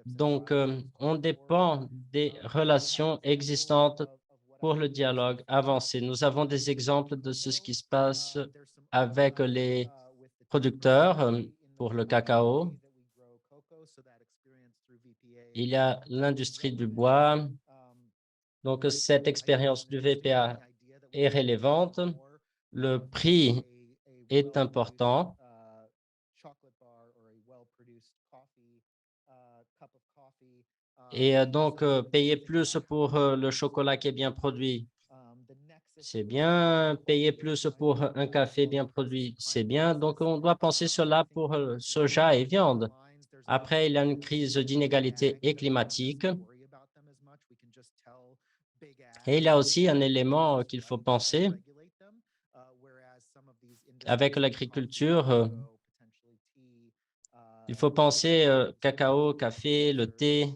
Donc, on dépend des relations existantes pour le dialogue avancé. Nous avons des exemples de ce qui se passe avec les producteurs pour le cacao. Il y a l'industrie du bois. Donc, cette expérience du VPA est relevante. Le prix est important. Et donc, payer plus pour le chocolat qui est bien produit, c'est bien. Payer plus pour un café bien produit, c'est bien. Donc, on doit penser cela pour soja et viande. Après, il y a une crise d'inégalité et climatique. Et il y a aussi un élément qu'il faut penser avec l'agriculture. Il faut penser cacao, café, le thé.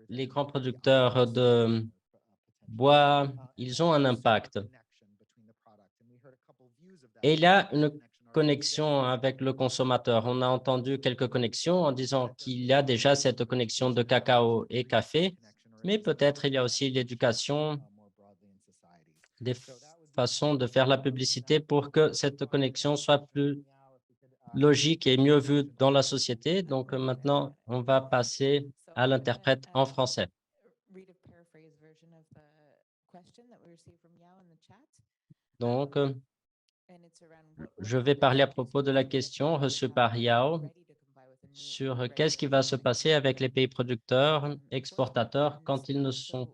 Les grands producteurs de bois, ils ont un impact. Et il y a une connexion avec le consommateur. On a entendu quelques connexions en disant qu'il y a déjà cette connexion de cacao et café, mais peut-être il y a aussi l'éducation, des façons de faire la publicité pour que cette connexion soit plus logique et mieux vue dans la société. Donc maintenant, on va passer à l'interprète en français. Donc, je vais parler à propos de la question reçue par Yao sur qu'est-ce qui va se passer avec les pays producteurs, exportateurs, quand ils ne sont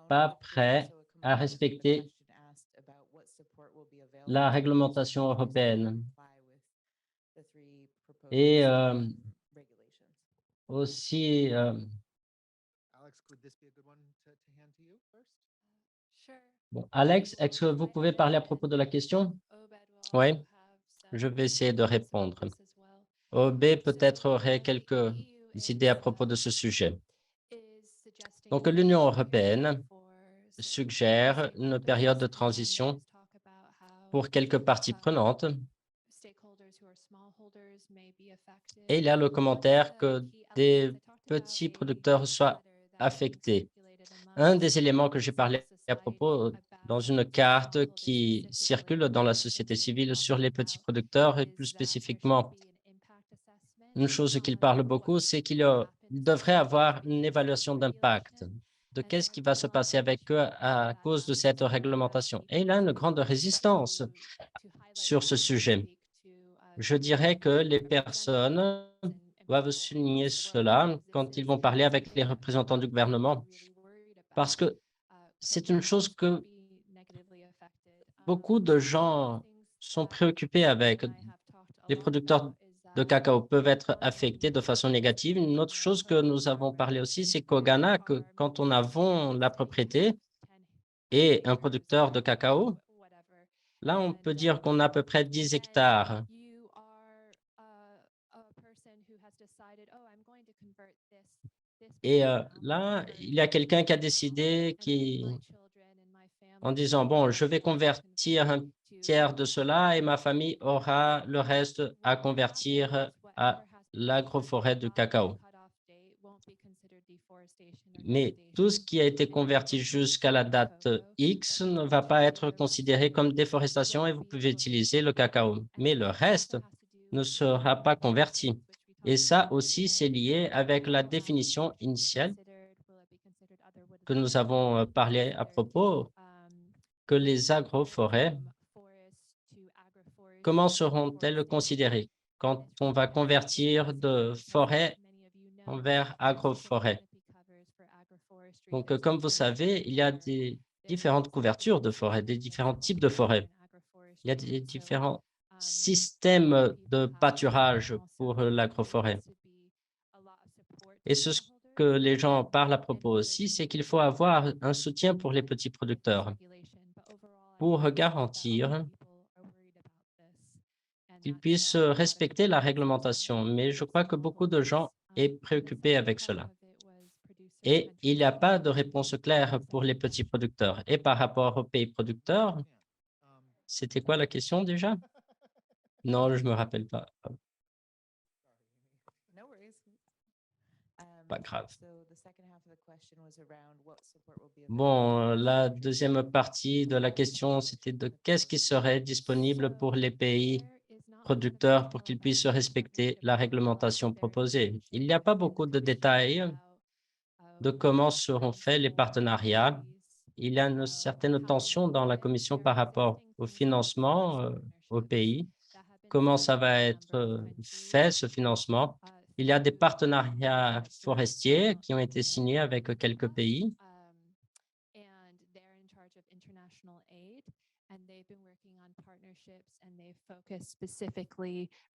pas prêts à respecter la réglementation européenne. Et aussi, bon, Alex, est-ce que vous pouvez parler à propos de la question? Oui, je vais essayer de répondre. OB peut-être aurait quelques idées à propos de ce sujet. Donc, l'Union européenne suggère une période de transition pour quelques parties prenantes. Et il y a le commentaire que des petits producteurs soient affectés. Un des éléments que j'ai parlé à propos dans une carte qui circule dans la société civile sur les petits producteurs et plus spécifiquement, une chose qu'il parle beaucoup, c'est qu'il devrait avoir une évaluation d'impact de qu'est-ce qui va se passer avec eux à cause de cette réglementation. Et il y a une grande résistance sur ce sujet. Je dirais que les personnes doivent souligner cela quand ils vont parler avec les représentants du gouvernement, parce que c'est une chose que beaucoup de gens sont préoccupés avec. Les producteurs de cacao peuvent être affectés de façon négative. Une autre chose que nous avons parlé aussi, c'est qu'au Ghana, que quand on a la propriété et un producteur de cacao, là, on peut dire qu'on a à peu près 10 hectares. Et là, il y a quelqu'un qui a décidé en disant, bon, je vais convertir un tiers de cela et ma famille aura le reste à convertir à l'agroforêt de cacao. Mais tout ce qui a été converti jusqu'à la date X ne va pas être considéré comme déforestation et vous pouvez utiliser le cacao. Mais le reste ne sera pas converti. Et ça aussi, c'est lié avec la définition initiale que nous avons parlé à propos, que les agroforêts, comment seront-elles considérées quand on va convertir de forêt vers agroforêt? Donc, comme vous savez, il y a des différentes couvertures de forêt, des différents types de forêts. Il y a des différents systèmes de pâturage pour l'agroforêt. Et ce que les gens parlent à propos aussi, c'est qu'il faut avoir un soutien pour les petits producteurs pour garantir qu'ils puissent respecter la réglementation. Mais je crois que beaucoup de gens sont préoccupés avec cela. Et il n'y a pas de réponse claire pour les petits producteurs. Et par rapport aux pays producteurs, c'était quoi la question déjà? Non, je ne me rappelle pas. Pas grave. Bon, la deuxième partie de la question, c'était de qu'est-ce qui serait disponible pour les pays producteurs pour qu'ils puissent respecter la réglementation proposée. Il n'y a pas beaucoup de détails de comment seront faits les partenariats. Il y a une certaine tension dans la Commission par rapport au financement au pays. Comment ça va être fait, ce financement? Il y a des partenariats forestiers qui ont été signés avec quelques pays.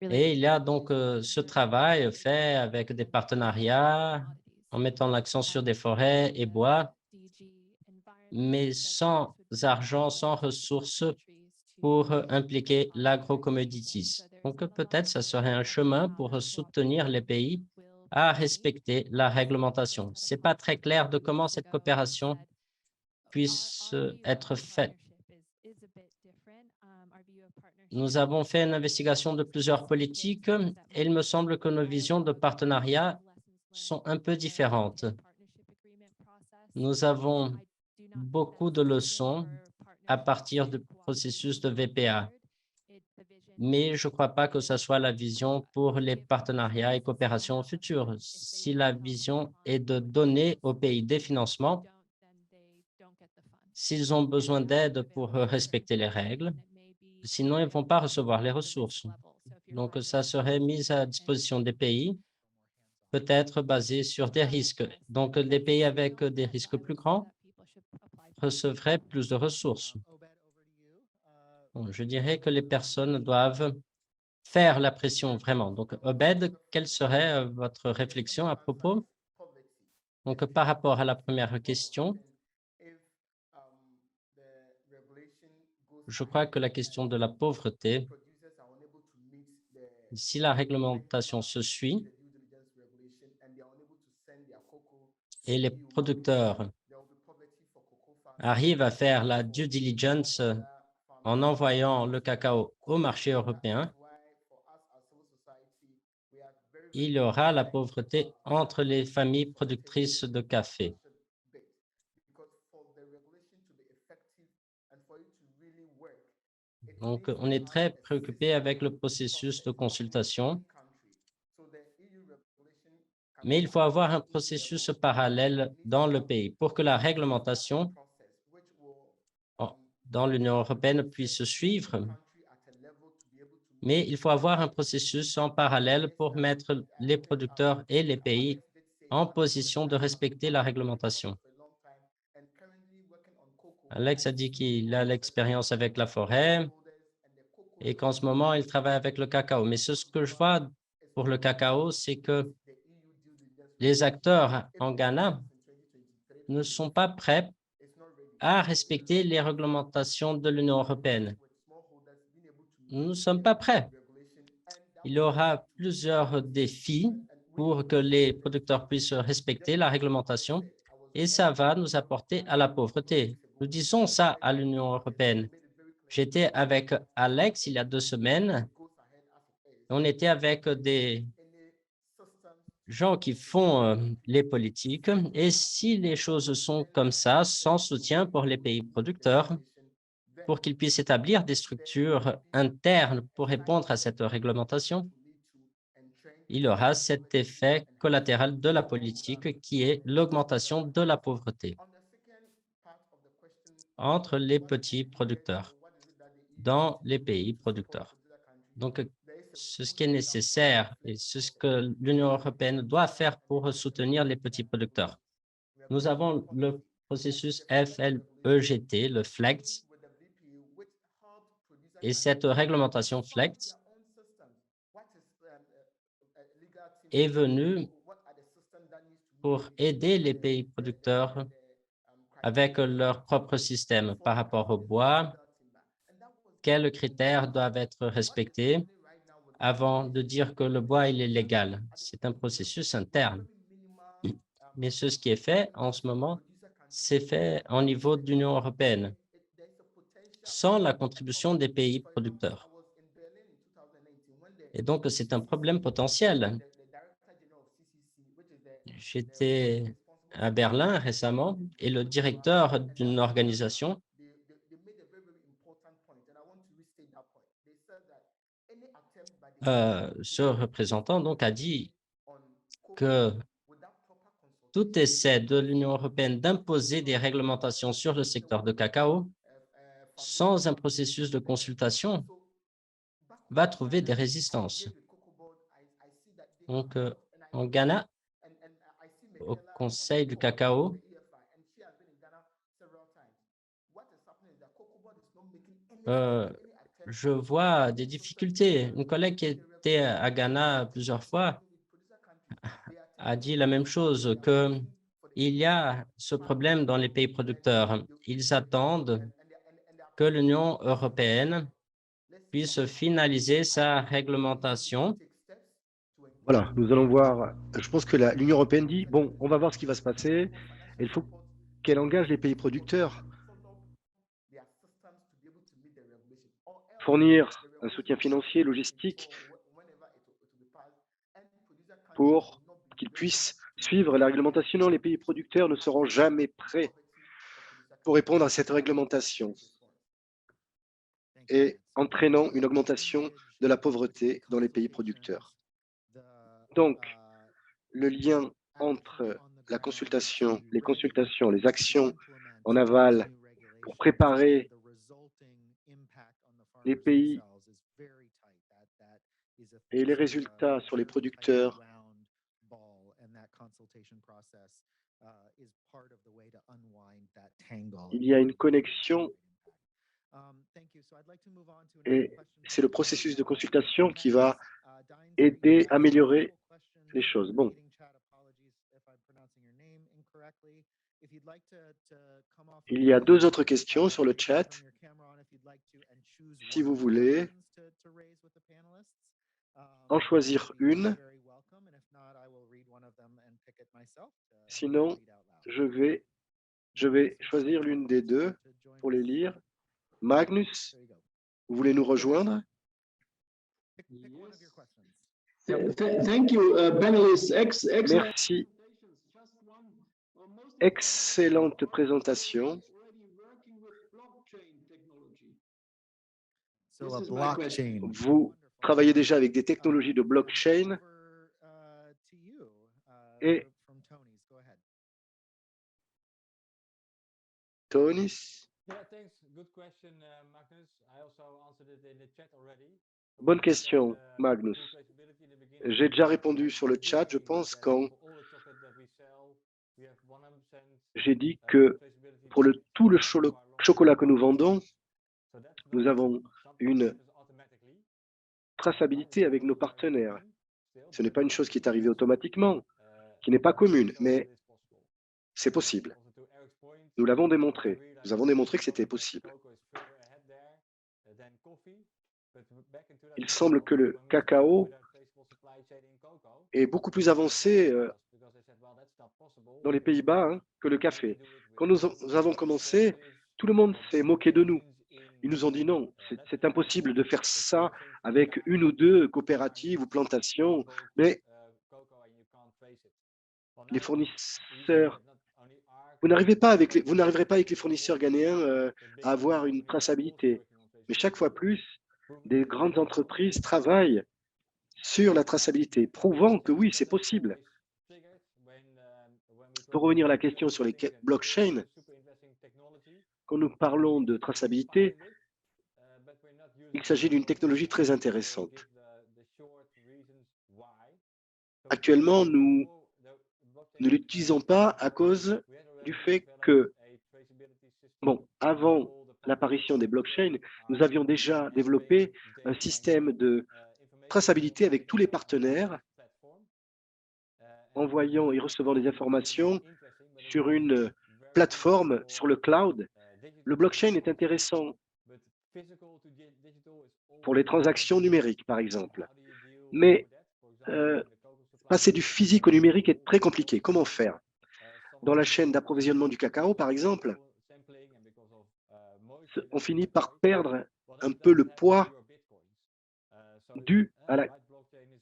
Et il y a donc ce travail fait avec des partenariats en mettant l'accent sur des forêts et bois, mais sans argent, sans ressources pour impliquer l'agro-commodities. Donc, peut-être ça serait un chemin pour soutenir les pays à respecter la réglementation. Ce n'est pas très clair de comment cette coopération puisse être faite. Nous avons fait une investigation de plusieurs politiques et il me semble que nos visions de partenariat sont un peu différentes. Nous avons beaucoup de leçons à partir du processus de VPA, mais je ne crois pas que ce soit la vision pour les partenariats et coopérations futures. Si la vision est de donner aux pays des financements, s'ils ont besoin d'aide pour respecter les règles, sinon ils ne vont pas recevoir les ressources. Donc, ça serait mis à disposition des pays, peut-être basé sur des risques. Donc, les pays avec des risques plus grands recevraient plus de ressources. Bon, je dirais que les personnes doivent faire la pression vraiment. Donc, Obed, quelle serait votre réflexion à propos? Donc, par rapport à la première question, je crois que la question de la pauvreté, si la réglementation se suit et les producteurs arrivent à faire la due diligence en envoyant le cacao au marché européen, il y aura la pauvreté entre les familles productrices de café. Donc, on est très préoccupé avec le processus de consultation, mais il faut avoir un processus parallèle dans le pays pour que la réglementation dans l'Union européenne puisse suivre Mais il faut avoir un processus en parallèle pour mettre les producteurs et les pays en position de respecter la réglementation. Alex a dit qu'il a l'expérience avec la forêt et qu'en ce moment, il travaille avec le cacao. Mais ce que je vois pour le cacao, c'est que les acteurs en Ghana ne sont pas prêts à respecter les réglementations de l'Union européenne. Nous ne sommes pas prêts. Il y aura plusieurs défis pour que les producteurs puissent respecter la réglementation et ça va nous apporter à la pauvreté. Nous disons ça à l'Union européenne. J'étais avec Alex il y a 2 semaines. On était avec des gens qui font les politiques et si les choses sont comme ça, sans soutien pour les pays producteurs, pour qu'ils puissent établir des structures internes pour répondre à cette réglementation, il y aura cet effet collatéral de la politique qui est l'augmentation de la pauvreté entre les petits producteurs dans les pays producteurs. Donc, ce qui est nécessaire et ce que l'Union européenne doit faire pour soutenir les petits producteurs. Nous avons le processus FLEGT, le FLEGT, et cette réglementation FLEGT est venue pour aider les pays producteurs avec leur propre système par rapport au bois, quels critères doivent être respectés avant de dire que le bois il est légal. C'est un processus interne. Mais ce qui est fait en ce moment, c'est fait au niveau de l'Union européenne, sans la contribution des pays producteurs. Et donc, c'est un problème potentiel. J'étais à Berlin récemment et le directeur d'une organisation, ce représentant donc a dit que tout essai de l'Union européenne d'imposer des réglementations sur le secteur de cacao sans un processus de consultation va trouver des résistances. Donc, en Ghana, au Conseil du cacao, je vois des difficultés. Une collègue qui était à Ghana plusieurs fois a dit la même chose, qu'il y a ce problème dans les pays producteurs. Ils attendent que l'Union européenne puisse finaliser sa réglementation. Voilà, nous allons voir. Je pense que l'Union européenne dit, bon, on va voir ce qui va se passer. Et il faut qu'elle engage les pays producteurs, fournir un soutien financier, logistique, pour qu'ils puissent suivre la réglementation. Non, les pays producteurs ne seront jamais prêts pour répondre à cette réglementation et entraînant une augmentation de la pauvreté dans les pays producteurs. Donc, le lien entre la consultation, les actions en aval pour préparer les pays et les résultats sur les producteurs, il y a une connexion et c'est le processus de consultation qui va aider à améliorer les choses. Bon. Il y a 2 autres questions sur le chat. Si vous voulez en choisir une, sinon je vais choisir l'une des deux pour les lire. Magnus, vous voulez nous rejoindre? Thank you, Merci. Excellente présentation. Vous travaillez déjà avec des technologies de blockchain et Tonis. Yeah, thanks. Good question, Magnus. I also answered it in the chat already. Bonne question, Magnus. J'ai déjà répondu sur le chat, je pense, quand j'ai dit que pour tout le chocolat que nous vendons, nous avons une traçabilité avec nos partenaires. Ce n'est pas une chose qui est arrivée automatiquement, qui n'est pas commune, mais c'est possible. Nous l'avons démontré. Nous avons démontré que c'était possible. Il semble que le cacao est beaucoup plus avancé dans les Pays-Bas que le café. Quand nous avons commencé, tout le monde s'est moqué de nous. Ils nous ont dit non, c'est impossible de faire ça avec une ou deux coopératives ou plantations, mais les fournisseurs, vous n'arriverez pas avec les fournisseurs ghanéens à avoir une traçabilité. Mais chaque fois plus, des grandes entreprises travaillent sur la traçabilité, prouvant que oui, c'est possible. Pour revenir à la question sur les blockchains, quand nous parlons de traçabilité, il s'agit d'une technologie très intéressante. Actuellement, nous ne l'utilisons pas à cause du fait que, avant l'apparition des blockchains, nous avions déjà développé un système de traçabilité avec tous les partenaires, envoyant et recevant des informations sur une plateforme, sur le cloud. Le blockchain est intéressant pour les transactions numériques, par exemple. Mais passer du physique au numérique est très compliqué. Comment faire? Dans la chaîne d'approvisionnement du cacao, par exemple, on finit par perdre un peu le poids dû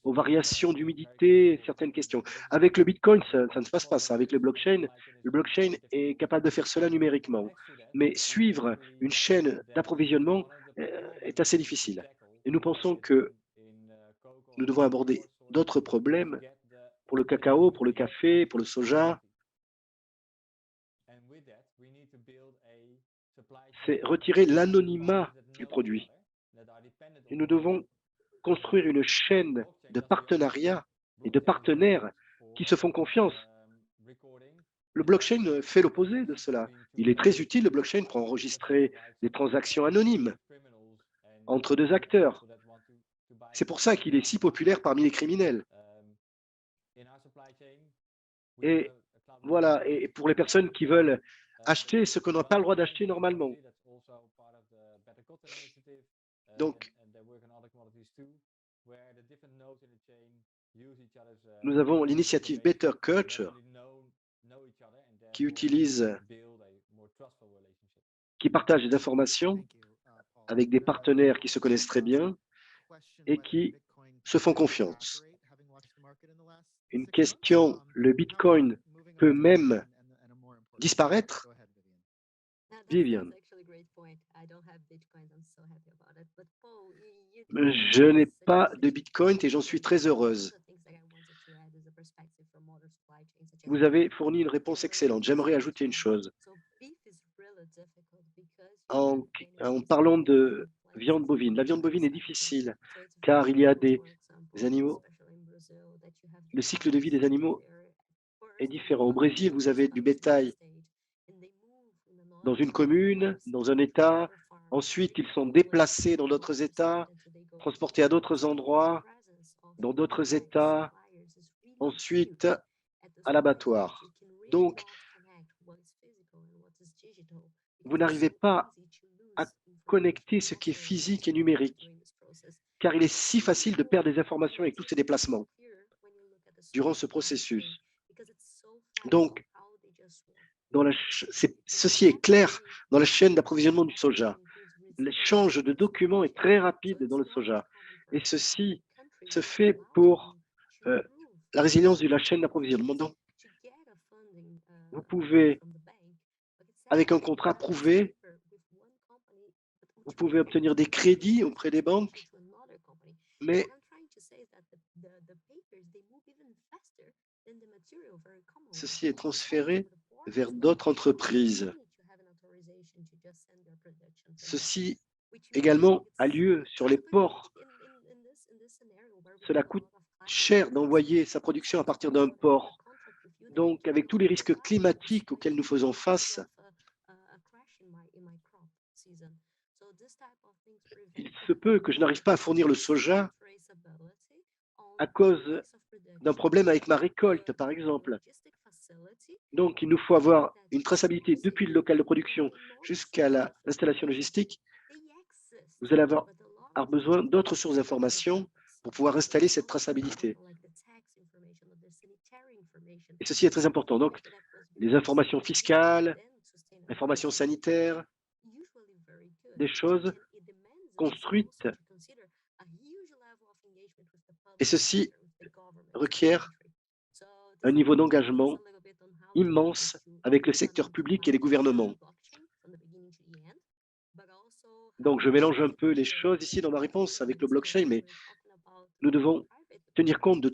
aux variations d'humidité, certaines questions. Avec le Bitcoin, ça ne se passe pas ça. Avec le blockchain est capable de faire cela numériquement. Mais suivre une chaîne d'approvisionnement est assez difficile. Et nous pensons que nous devons aborder d'autres problèmes pour le cacao, pour le café, pour le soja. C'est retirer l'anonymat du produit. Et nous devons construire une chaîne de partenariats et de partenaires qui se font confiance. Le blockchain fait l'opposé de cela. Il est très utile, le blockchain, pour enregistrer des transactions anonymes entre deux acteurs. C'est pour ça qu'il est si populaire parmi les criminels. Et voilà, et pour les personnes qui veulent acheter ce qu'on n'a pas le droit d'acheter normalement. Donc, nous avons l'initiative Better Culture qui partage des informations avec des partenaires qui se connaissent très bien et qui se font confiance. Une question, le Bitcoin peut même disparaître? Viviane. Je n'ai pas de Bitcoin et j'en suis très heureuse. Vous avez fourni une réponse excellente. J'aimerais ajouter une chose. En parlant de viande bovine, la viande bovine est difficile car il y a des animaux. Le cycle de vie des animaux est différent. Au Brésil, vous avez du bétail dans une commune, dans un État. Ensuite, ils sont déplacés dans d'autres États, transportés à d'autres endroits, dans d'autres États, ensuite à l'abattoir. Donc, vous n'arrivez pas à connecter ce qui est physique et numérique, car il est si facile de perdre des informations avec tous ces déplacements durant ce processus. Donc, ceci est clair dans la chaîne d'approvisionnement du soja. L'échange de documents est très rapide dans le soja. Et ceci se fait pour la résilience de la chaîne d'approvisionnement. Donc, vous pouvez, avec un contrat prouvé, vous pouvez obtenir des crédits auprès des banques, mais ceci est transféré vers d'autres entreprises. Ceci également a lieu sur les ports Cela coûte cher d'envoyer sa production à partir d'un port. Donc, avec tous les risques climatiques auxquels nous faisons face, il se peut que je n'arrive pas à fournir le soja à cause d'un problème avec ma récolte, par exemple. Donc, il nous faut avoir une traçabilité depuis le local de production jusqu'à l'installation logistique. Vous allez avoir besoin d'autres sources d'informations pour pouvoir installer cette traçabilité. Et ceci est très important. Donc, les informations fiscales, informations sanitaires, des choses construites. Et ceci requiert un niveau d'engagement immense avec le secteur public et les gouvernements. Donc, je mélange un peu les choses ici dans ma réponse avec le blockchain, mais nous devons tenir compte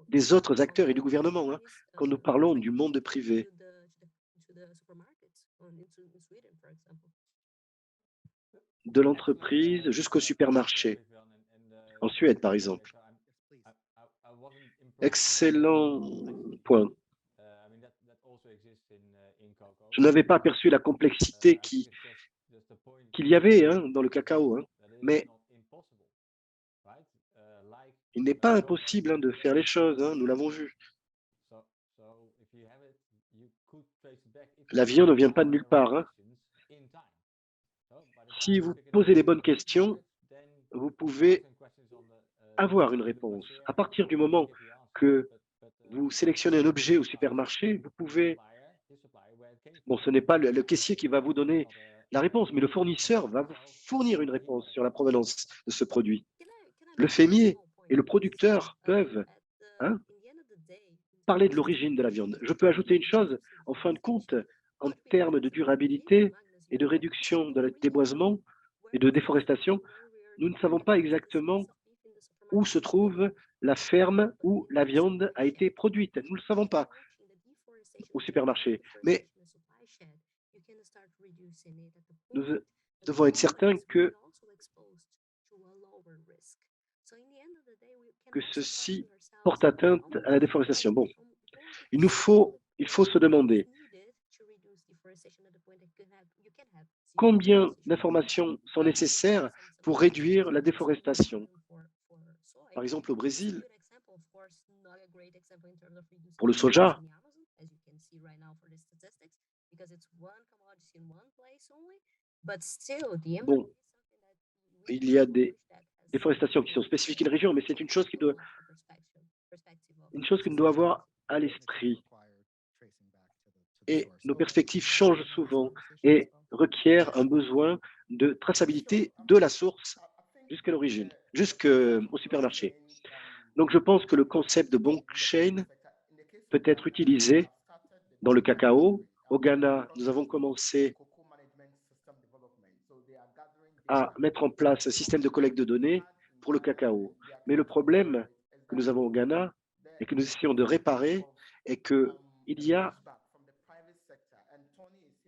des autres acteurs et du gouvernement quand nous parlons du monde privé. De l'entreprise jusqu'au supermarché, en Suède par exemple. Excellent point. Je n'avais pas aperçu la complexité qu'il y avait dans le cacao, mais il n'est pas impossible de faire les choses, nous l'avons vu. La viande ne vient pas de nulle part. Si vous posez les bonnes questions, vous pouvez avoir une réponse. À partir du moment que vous sélectionnez un objet au supermarché, vous pouvez... Bon, ce n'est pas le caissier qui va vous donner la réponse, mais le fournisseur va vous fournir une réponse sur la provenance de ce produit. Le fermier et le producteur peuvent parler de l'origine de la viande. Je peux ajouter une chose, en fin de compte, en termes de durabilité et de réduction de déboisement et de déforestation, nous ne savons pas exactement où se trouve la ferme où la viande a été produite. Nous ne le savons pas au supermarché. Mais nous devons être certains que ceci porte atteinte à la déforestation. Bon, il faut se demander combien d'informations sont nécessaires pour réduire la déforestation. Par exemple, au Brésil, pour le soja, bon, il y a des déforestations qui sont spécifiques à une région, mais c'est une chose que nous devons avoir à l'esprit. Et nos perspectives changent souvent et requièrent un besoin de traçabilité de la source jusqu'à l'origine, jusqu'au supermarché. Donc, je pense que le concept de blockchain peut être utilisé dans le cacao. Au Ghana, nous avons commencé à mettre en place un système de collecte de données pour le cacao. Mais le problème que nous avons au Ghana et que nous essayons de réparer est qu'il y a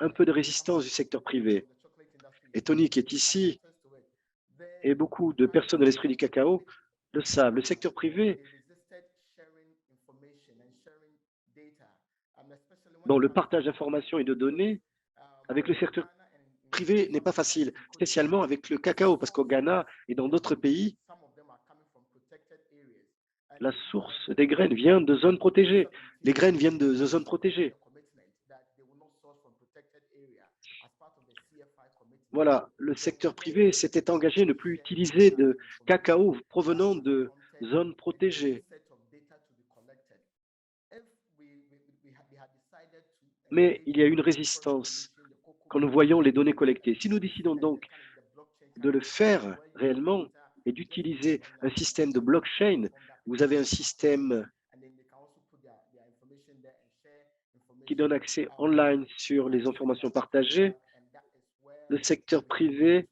un peu de résistance du secteur privé. Et Tony, qui est ici, et beaucoup de personnes de l'esprit du cacao le savent. Le secteur privé, dont le partage d'informations et de données avec le secteur privé n'est pas facile, spécialement avec le cacao, parce qu'au Ghana et dans d'autres pays, la source des graines vient de zones protégées. Les graines viennent de zones protégées. Voilà, le secteur privé s'était engagé à ne plus utiliser de cacao provenant de zones protégées. Mais il y a une résistance quand nous voyons les données collectées. Si nous décidons donc de le faire réellement et d'utiliser un système de blockchain, vous avez un système qui donne accès online sur les informations partagées. Le secteur privé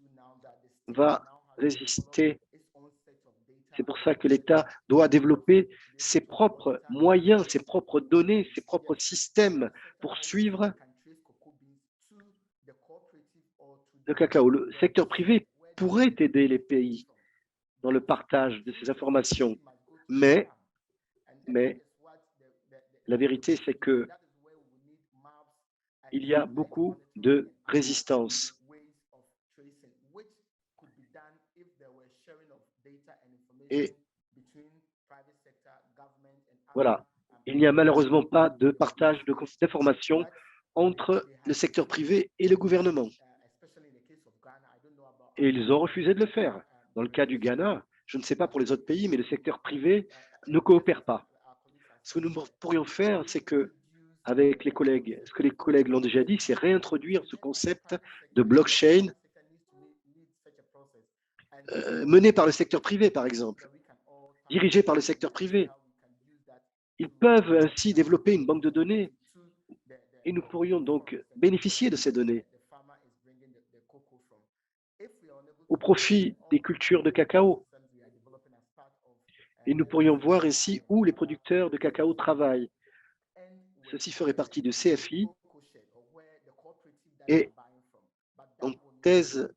va résister. C'est pour ça que l'État doit développer ses propres moyens, ses propres données, ses propres systèmes pour suivre le cacao. Le secteur privé pourrait aider les pays dans le partage de ces informations. Mais la vérité, c'est que il y a beaucoup de résistance. Et voilà, il n'y a malheureusement pas de partage d'informations entre le secteur privé et le gouvernement. Et ils ont refusé de le faire. Dans le cas du Ghana, je ne sais pas pour les autres pays, mais le secteur privé ne coopère pas. Ce que nous pourrions faire, c'est que, avec les collègues, ce que les collègues l'ont déjà dit, c'est réintroduire ce concept de blockchain mené par le secteur privé, par exemple, dirigé par le secteur privé. Ils peuvent ainsi développer une banque de données et nous pourrions donc bénéficier de ces données au profit des cultures de cacao. Et nous pourrions voir ainsi où les producteurs de cacao travaillent. Ceci ferait partie de CFI et en thèse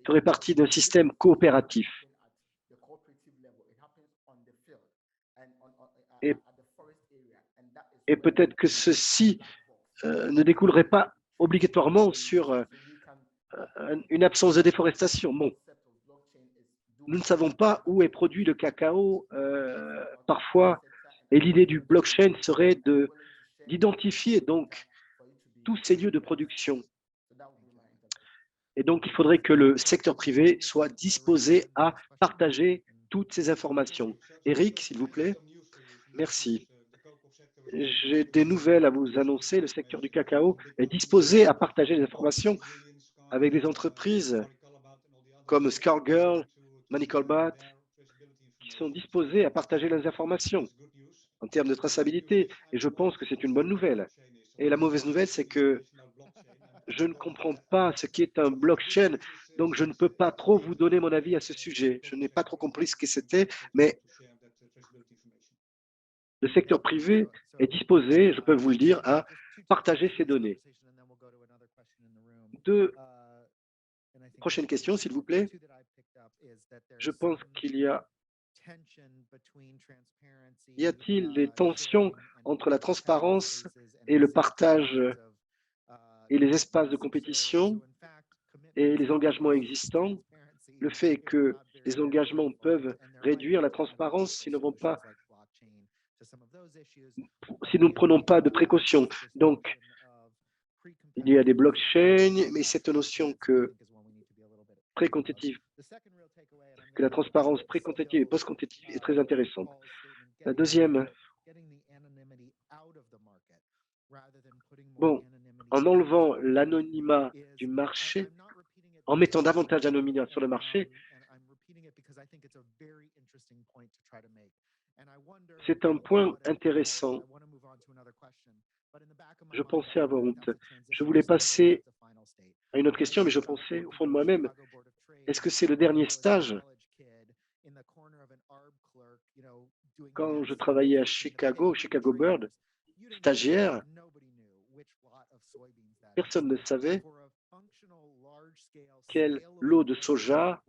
ferait partie d'un système coopératif. Et peut-être que ceci ne découlerait pas obligatoirement sur une absence de déforestation. Bon, nous ne savons pas où est produit le cacao parfois, et l'idée du blockchain serait d'identifier donc tous ces lieux de production. Et donc, il faudrait que le secteur privé soit disposé à partager toutes ces informations. Eric, s'il vous plaît. Merci. J'ai des nouvelles à vous annoncer. Le secteur du cacao est disposé à partager les informations avec des entreprises comme Scargirl, Manicalbat, qui sont disposées à partager les informations en termes de traçabilité. Et je pense que c'est une bonne nouvelle. Et la mauvaise nouvelle, c'est que je ne comprends pas ce qu'est un blockchain, donc je ne peux pas trop vous donner mon avis à ce sujet. Je n'ai pas trop compris ce que c'était, mais le secteur privé est disposé, je peux vous le dire, à partager ces données. Deux prochaines questions, s'il vous plaît. Je pense qu'il y a-t-il des tensions entre la transparence et le partage et les espaces de compétition et les engagements existants? Le fait que les engagements peuvent réduire la transparence si nous ne prenons pas de précautions. Donc, il y a des blockchains, mais cette notion que la transparence pré-compétitive et post-compétitive est très intéressante. La deuxième, bon, en enlevant l'anonymat du marché, en mettant davantage d'anonymat sur le marché, c'est un point intéressant. Je pensais avoir honte. Je voulais passer à une autre question, mais je pensais au fond de moi-même, est-ce que c'est le dernier stage? Quand je travaillais à Chicago Bird, stagiaire, personne ne savait quel lot de soja.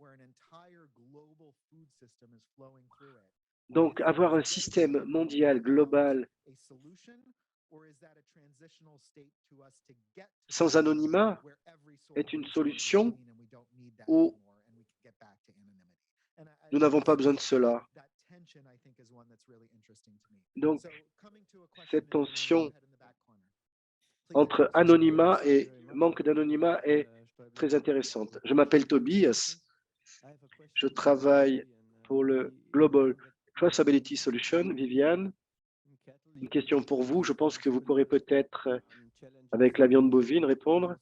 Donc, avoir un système mondial, global, sans anonymat est une solution où nous n'avons pas besoin de cela. Donc, cette tension entre anonymat et manque d'anonymat est très intéressante. Je m'appelle Tobias. Je travaille pour le Global Traceability Solution. Viviane, une question pour vous. Je pense que vous pourrez peut-être, avec la viande bovine, répondre.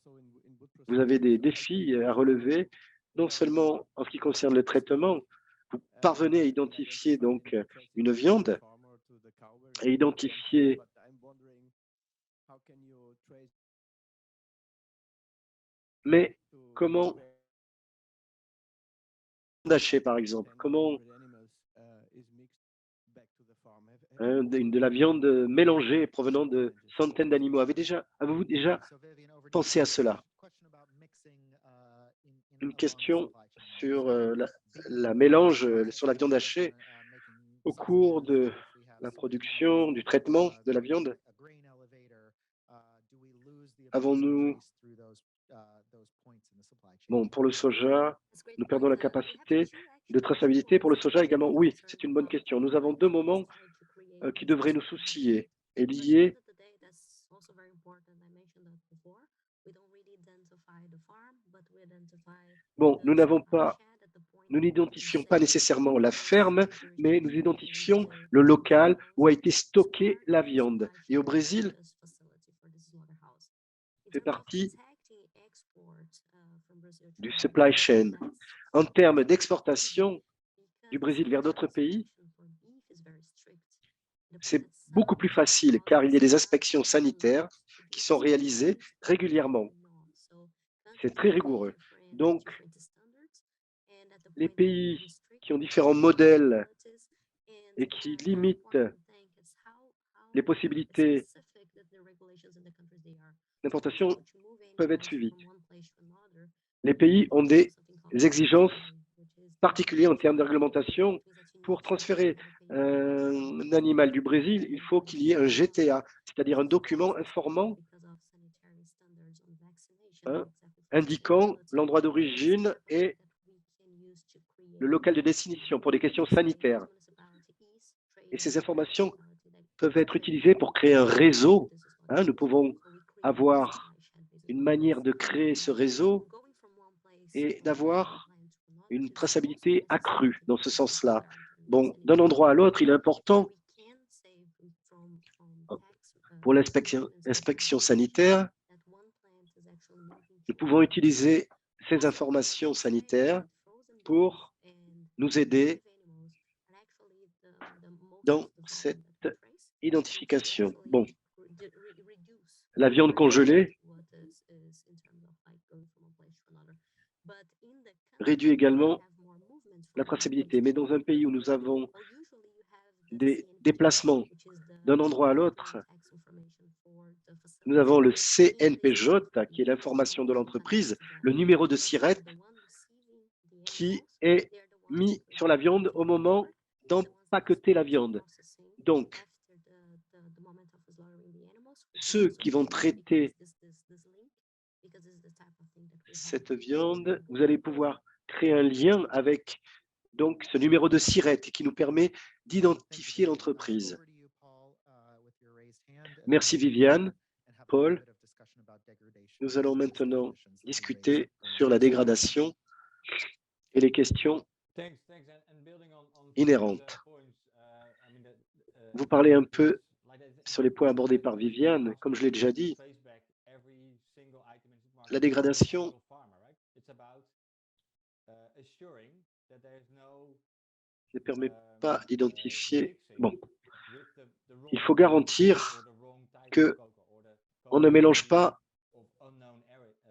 Vous avez des défis à relever, non seulement en ce qui concerne le traitement. Vous parvenez à identifier donc une viande et identifier mais comment d'acheter, par exemple, comment de la viande mélangée provenant de centaines d'animaux. Avez-vous déjà pensé à cela? Une question sur la mélange sur la viande hachée au cours de la production, du traitement de la viande? Avons-nous... Bon, pour le soja, nous perdons la capacité de traçabilité. Pour le soja également, oui, c'est une bonne question. Nous avons deux moments qui devraient nous soucier et liés. Bon, nous n'identifions pas nécessairement la ferme, mais nous identifions le local où a été stockée la viande. Et au Brésil, fait partie du supply chain. En termes d'exportation du Brésil vers d'autres pays, c'est beaucoup plus facile car il y a des inspections sanitaires qui sont réalisées régulièrement. C'est très rigoureux. Donc, les pays qui ont différents modèles et qui limitent les possibilités d'importation peuvent être suivis. Les pays ont des exigences particulières en termes de réglementation. Pour transférer un animal du Brésil, il faut qu'il y ait un GTA, c'est-à-dire un document informant, indiquant l'endroit d'origine et le local de destination pour des questions sanitaires. Et ces informations peuvent être utilisées pour créer un réseau. Nous pouvons avoir une manière de créer ce réseau et d'avoir une traçabilité accrue dans ce sens-là. Bon, d'un endroit à l'autre, il est important pour l'inspection sanitaire. Nous pouvons utiliser ces informations sanitaires pour nous aider dans cette identification. Bon, la viande congelée réduit également la traçabilité, mais dans un pays où nous avons des déplacements d'un endroit à l'autre, nous avons le CNPJ, qui est l'information de l'entreprise, le numéro de SIRET, qui est mis sur la viande au moment d'empaqueter la viande. Donc, ceux qui vont traiter cette viande, vous allez pouvoir créer un lien avec donc ce numéro de SIRET qui nous permet d'identifier l'entreprise. Merci Viviane. Paul, nous allons maintenant discuter sur la dégradation et les questions inhérentes. Vous parlez un peu sur les points abordés par Viviane. Comme je l'ai déjà dit, la dégradation ne permet pas d'identifier. Bon, il faut garantir qu'on ne mélange pas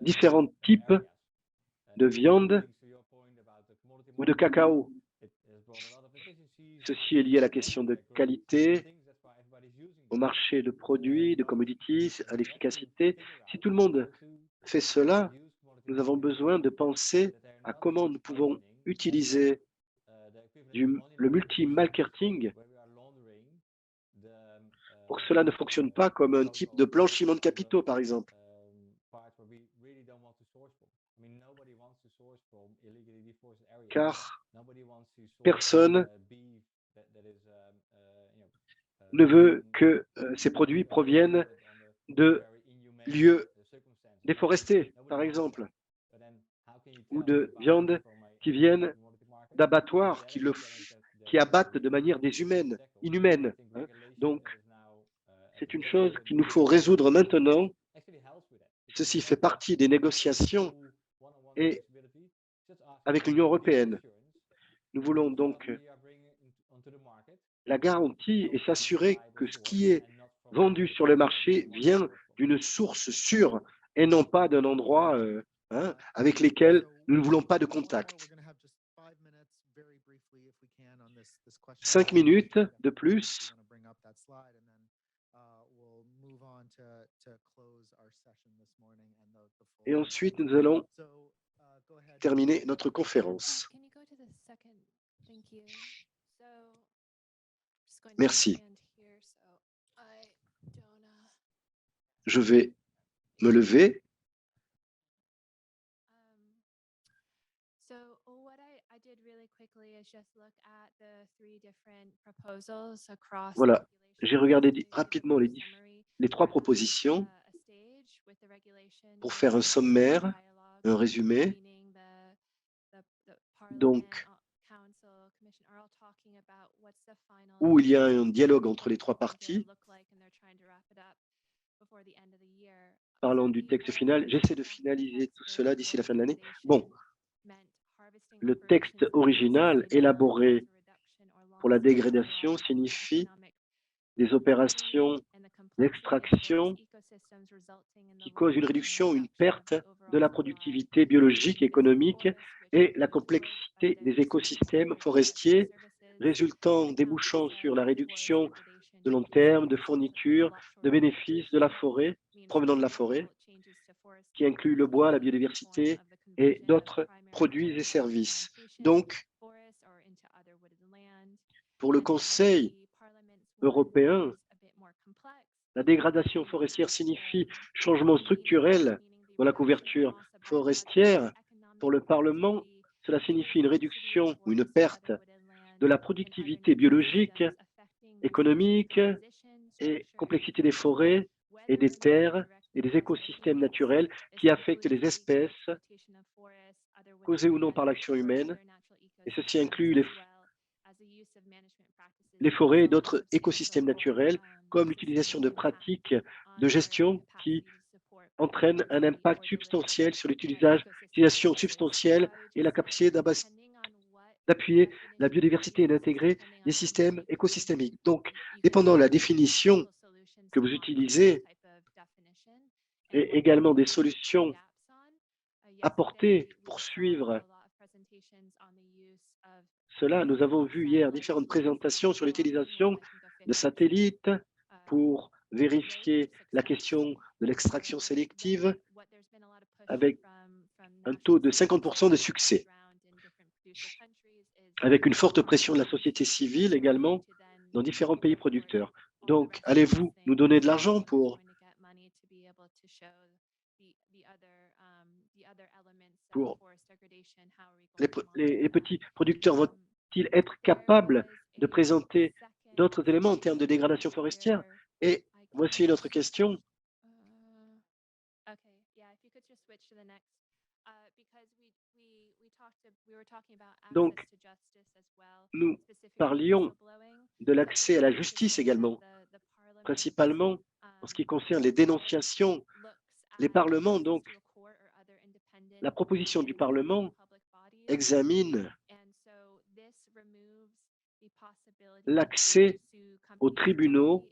différents types de viande ou de cacao. Ceci est lié à la question de qualité, au marché de produits, de commodities, à l'efficacité. Si tout le monde fait cela, nous avons besoin de penser à comment nous pouvons utiliser le multi-marketing pour que cela ne fonctionne pas comme un type de blanchiment de capitaux, par exemple. Car personne ne veut que ces produits proviennent de lieux déforestés, par exemple, ou de viande qui viennent d'abattoirs qui abattent de manière inhumaine. Donc, c'est une chose qu'il nous faut résoudre maintenant. Ceci fait partie des négociations et avec l'Union européenne. Nous voulons donc la garantie et s'assurer que ce qui est vendu sur le marché vient d'une source sûre et non pas d'un endroit avec lesquels nous ne voulons pas de contact. 5 minutes de plus. Et ensuite, nous allons terminer notre conférence. Merci. Je vais me lever. Voilà, j'ai regardé rapidement les trois propositions pour faire un sommaire, un résumé. Donc, où il y a un dialogue entre les trois parties. Parlons du texte final. J'essaie de finaliser tout cela d'ici la fin de l'année. Bon, le texte original élaboré pour la dégradation signifie des opérations d'extraction qui causent une réduction, une perte de la productivité biologique et économique et la complexité des écosystèmes forestiers résultant, débouchant sur la réduction de long terme de fourniture, de bénéfices de la forêt, provenant de la forêt, qui inclut le bois, la biodiversité et d'autres produits et services. Donc, pour le Conseil européen, la dégradation forestière signifie changement structurel dans la couverture forestière. Pour le Parlement, cela signifie une réduction ou une perte de la productivité biologique, économique et complexité des forêts et des terres et des écosystèmes naturels qui affectent les espèces causées ou non par l'action humaine. Et ceci inclut les forêts et d'autres écosystèmes naturels, comme l'utilisation de pratiques de gestion qui entraînent un impact substantiel sur l'utilisation substantielle et la capacité d'appuyer la biodiversité et d'intégrer des systèmes écosystémiques. Donc, dépendant de la définition que vous utilisez et également des solutions apportées pour suivre cela, nous avons vu hier différentes présentations sur l'utilisation de satellites pour vérifier la question de l'extraction sélective avec un taux de 50% de succès, avec une forte pression de la société civile également dans différents pays producteurs. Donc, allez-vous nous donner de l'argent pour les petits producteurs vont-ils être capables de présenter d'autres éléments en termes de dégradation forestière? Et voici une autre question. Donc, nous parlions de l'accès à la justice également, principalement en ce qui concerne les dénonciations. Les parlements, donc, la proposition du Parlement examine l'accès aux tribunaux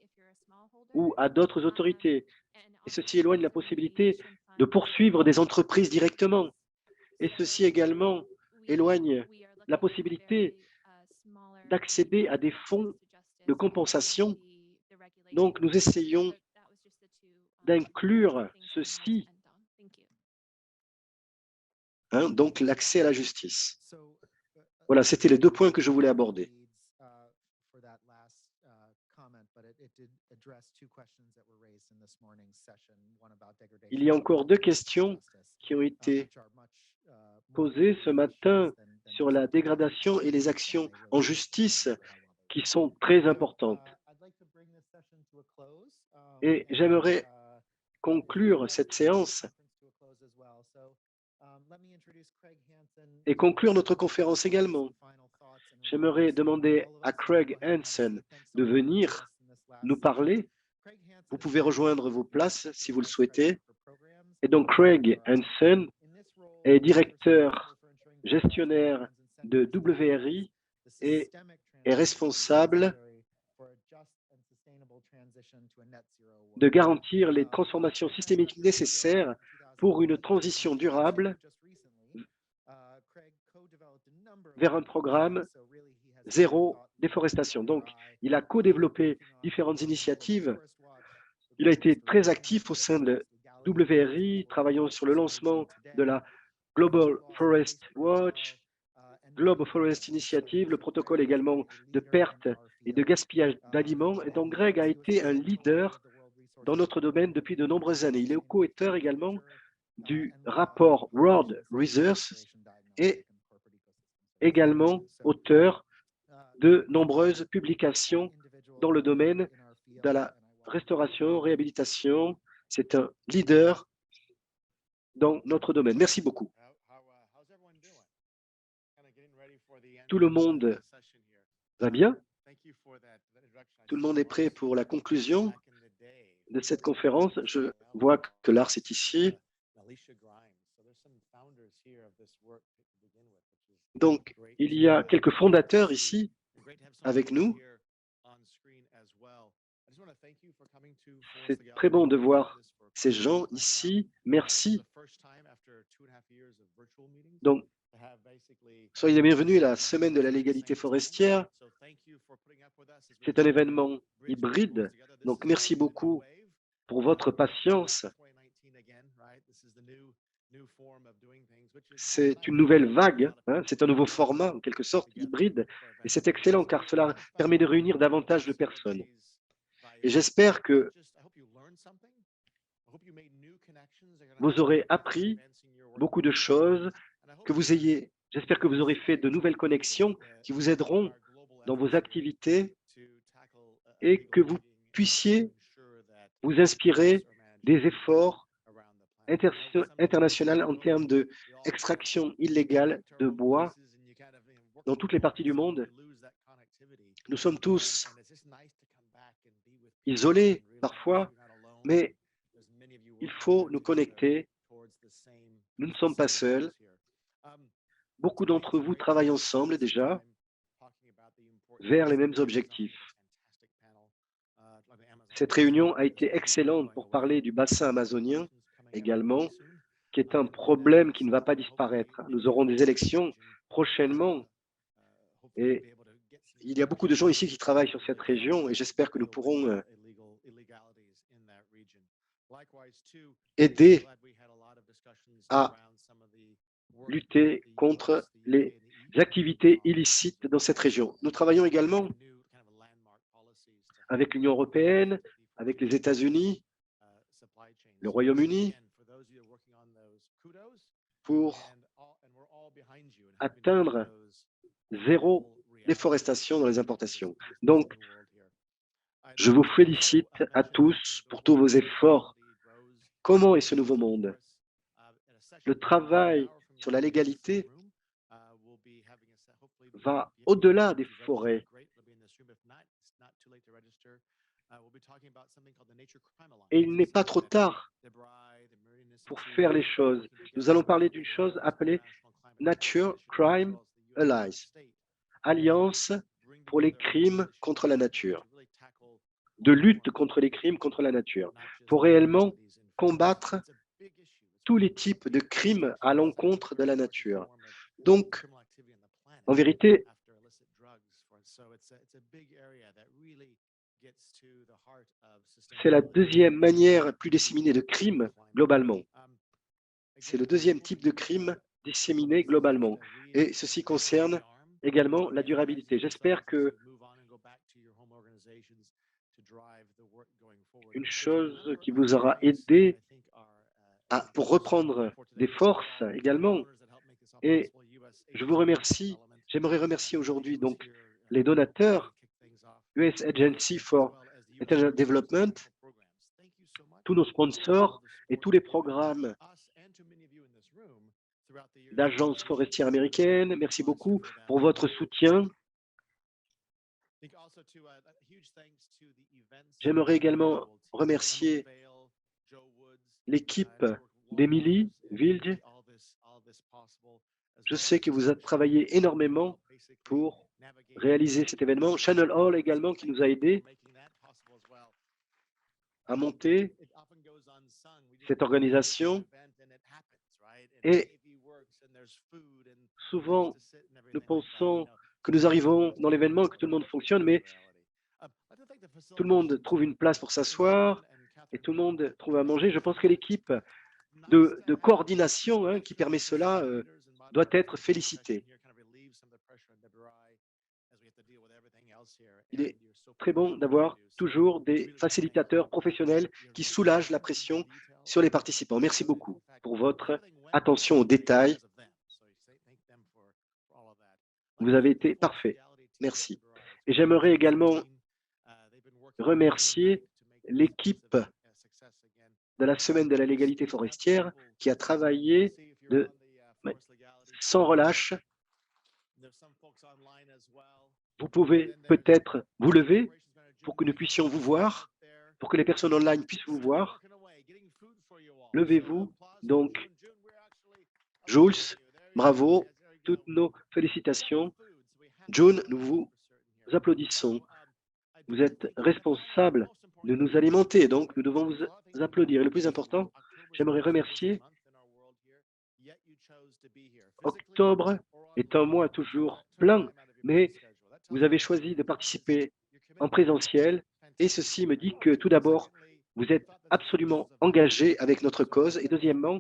ou à d'autres autorités. Et ceci éloigne la possibilité de poursuivre des entreprises directement. Et ceci également éloigne la possibilité d'accéder à des fonds de compensation. Donc, nous essayons d'inclure ceci, donc l'accès à la justice. Voilà, c'était les deux points que je voulais aborder. Il y a encore deux questions qui ont été posées ce matin sur la dégradation et les actions en justice qui sont très importantes. Et j'aimerais conclure cette séance et conclure notre conférence également. J'aimerais demander à Craig Hansen de venir nous parler. Vous pouvez rejoindre vos places si vous le souhaitez. Et donc, Craig Hansen est directeur gestionnaire de WRI et est responsable de garantir les transformations systémiques nécessaires pour une transition durable vers un programme zéro déforestation. Donc, il a co-développé différentes initiatives. Il a été très actif au sein de WRI, travaillant sur le lancement de la Global Forest Watch, Global Forest Initiative, le protocole également de perte et de gaspillage d'aliments. Et donc, Greg a été un leader dans notre domaine depuis de nombreuses années. Il est co-auteur également du rapport World Resources et également auteur de nombreuses publications dans le domaine de la restauration, réhabilitation. C'est un leader dans notre domaine. Merci beaucoup. Tout le monde va bien? Tout le monde est prêt pour la conclusion de cette conférence? Je vois que Lars est ici. Donc, il y a quelques fondateurs ici avec nous. C'est très bon de voir ces gens ici. Merci. Donc, soyez les bienvenus à la semaine de la légalité forestière. C'est un événement hybride. Donc, merci beaucoup pour votre patience. C'est une nouvelle vague, hein, c'est un nouveau format, en quelque sorte, hybride. Et c'est excellent car cela permet de réunir davantage de personnes. Et j'espère que vous aurez appris beaucoup de choses, j'espère que vous aurez fait de nouvelles connexions qui vous aideront dans vos activités et que vous puissiez vous inspirer des efforts internationaux en termes d'extraction illégale de bois dans toutes les parties du monde. Nous sommes tous isolés parfois, mais il faut nous connecter. Nous ne sommes pas seuls. Beaucoup d'entre vous travaillent ensemble déjà vers les mêmes objectifs. Cette réunion a été excellente pour parler du bassin amazonien également, qui est un problème qui ne va pas disparaître. Nous aurons des élections prochainement et il y a beaucoup de gens ici qui travaillent sur cette région et j'espère que nous pourrons aider à lutter contre les activités illicites dans cette région. Nous travaillons également avec l'Union européenne, avec les États-Unis, le Royaume-Uni, pour atteindre zéro déforestation dans les importations. Donc, je vous félicite à tous pour tous vos efforts. Comment est ce nouveau monde? Le travail sur la légalité va au-delà des forêts. Et il n'est pas trop tard pour faire les choses. Nous allons parler d'une chose appelée Nature Crime Allies, Alliance pour les crimes contre la nature, de lutte contre les crimes contre la nature, pour réellement combattre tous les types de crimes à l'encontre de la nature. Donc, en vérité, c'est la deuxième manière plus disséminée de crime globalement. C'est le deuxième type de crime disséminé globalement. Et ceci concerne également la durabilité. J'espère que une chose qui vous aura aidé pour reprendre des forces également. Et je vous remercie. J'aimerais remercier aujourd'hui donc les donateurs, US Agency for International Development, tous nos sponsors et tous les programmes d'agences forestières américaines. Merci beaucoup pour votre soutien. J'aimerais également remercier l'équipe d'Emily Wilde. Je sais que vous avez travaillé énormément pour réaliser cet événement. Channel Hall également qui nous a aidés à monter cette organisation. Et souvent, nous pensons que nous arrivons dans l'événement, que tout le monde fonctionne, mais tout le monde trouve une place pour s'asseoir et tout le monde trouve à manger. Je pense que l'équipe de coordination qui permet cela doit être félicité. Il est très bon d'avoir toujours des facilitateurs professionnels qui soulagent la pression sur les participants. Merci beaucoup pour votre attention aux détails. Vous avez été parfait. Merci. Et j'aimerais également remercier l'équipe de la Semaine de la légalité forestière qui a travaillé sans relâche. Vous pouvez peut-être vous lever pour que nous puissions vous voir, pour que les personnes online puissent vous voir. Levez-vous. Donc, Jules, bravo, toutes nos félicitations. June, nous vous applaudissons. Vous êtes responsable de nous alimenter, donc nous devons vous applaudir. Et le plus important, j'aimerais remercier. Octobre est un mois toujours plein, mais vous avez choisi de participer en présentiel et ceci me dit que tout d'abord, vous êtes absolument engagé avec notre cause et deuxièmement,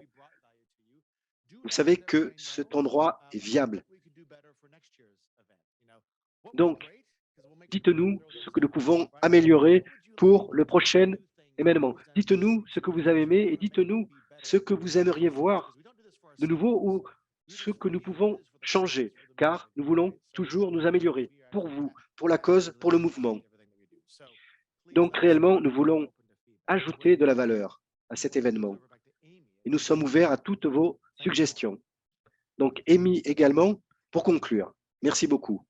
vous savez que cet endroit est viable. Donc, dites-nous ce que nous pouvons améliorer pour le prochain événement. Dites-nous ce que vous avez aimé et dites-nous ce que vous aimeriez voir de nouveau ou ce que nous pouvons changer, car nous voulons toujours nous améliorer pour vous, pour la cause, pour le mouvement. Donc, réellement, nous voulons ajouter de la valeur à cet événement. Et nous sommes ouverts à toutes vos suggestions. Donc, Amy également, pour conclure. Merci beaucoup.